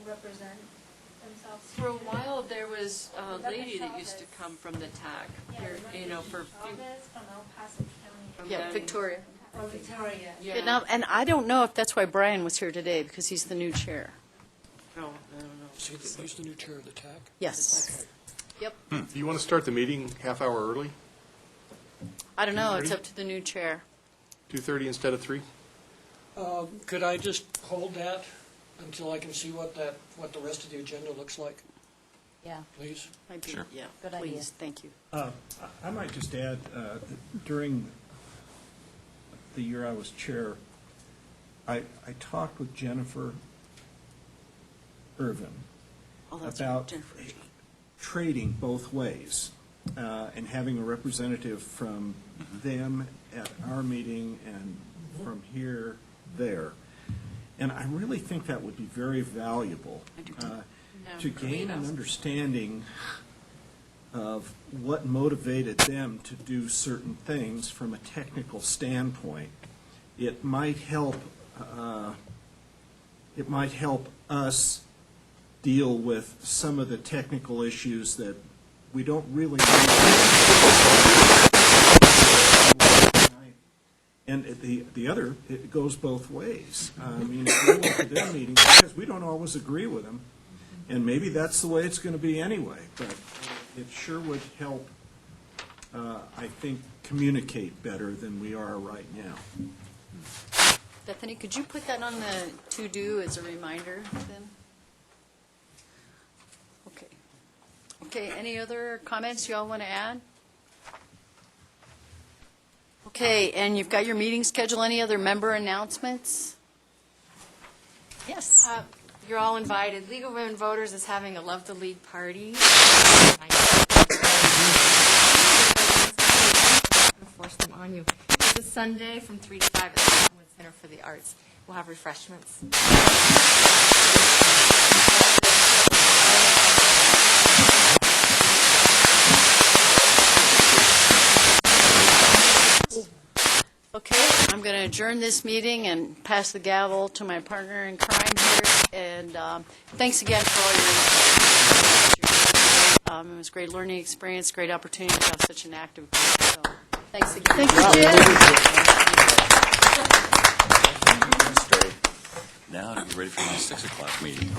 represent themselves? For a while, there was a Is that lady that Michelle used to that's- come from the TAC, Yeah, here, you know, for. Chavez from El Paso County. Yeah, Victoria. From Victoria. Yeah. And and I don't know if that's why Brian was here today, because he's the new chair. No, I don't know. See, he's the new chair of the TAC? Yes. Yep. Do you want to start the meeting half hour early, I don't know, it's 2:30? up to the new chair. 2:30 instead of 3? Could I just hold that until I can see what the rest of the agenda looks like, Yeah, please? Might be- Sure. Yeah, Good idea. please, thank you. I might just add, during the year I was chair, I talked with Jennifer Irvin Oh, that's about right, Jennifer. trading both ways and having a representative from them at our meeting and from here there. And I really think that would be very valuable to gain an understanding of what motivated them to do certain things from a technical standpoint. It might help us deal with some of the technical issues that we don't really and the other, it goes both ways. I mean, if we look at their meetings, because we don't always agree with them, and maybe that's the way it's going to be anyway, but it sure would help, I think, communicate better than we are right now. Bethany, could you put that on the to-do as a reminder then? Okay. Okay, any other comments you all want to add? Okay, and you've got your meeting schedule. Any other member announcements? Yes. You're all invited. League of Women Voters is having a Love the League party. Force them on you. It's a Sunday from 3 to 5 at the Cottonwood Center for the Arts. We'll have refreshments. Okay, I'm going to adjourn this meeting and pass the gavel to my partner in crime here. And thanks again for all your it was a great learning experience, great opportunity to have such an active group. So thanks again. Thank you, Jim. Now to be ready for my 6 o'clock meeting.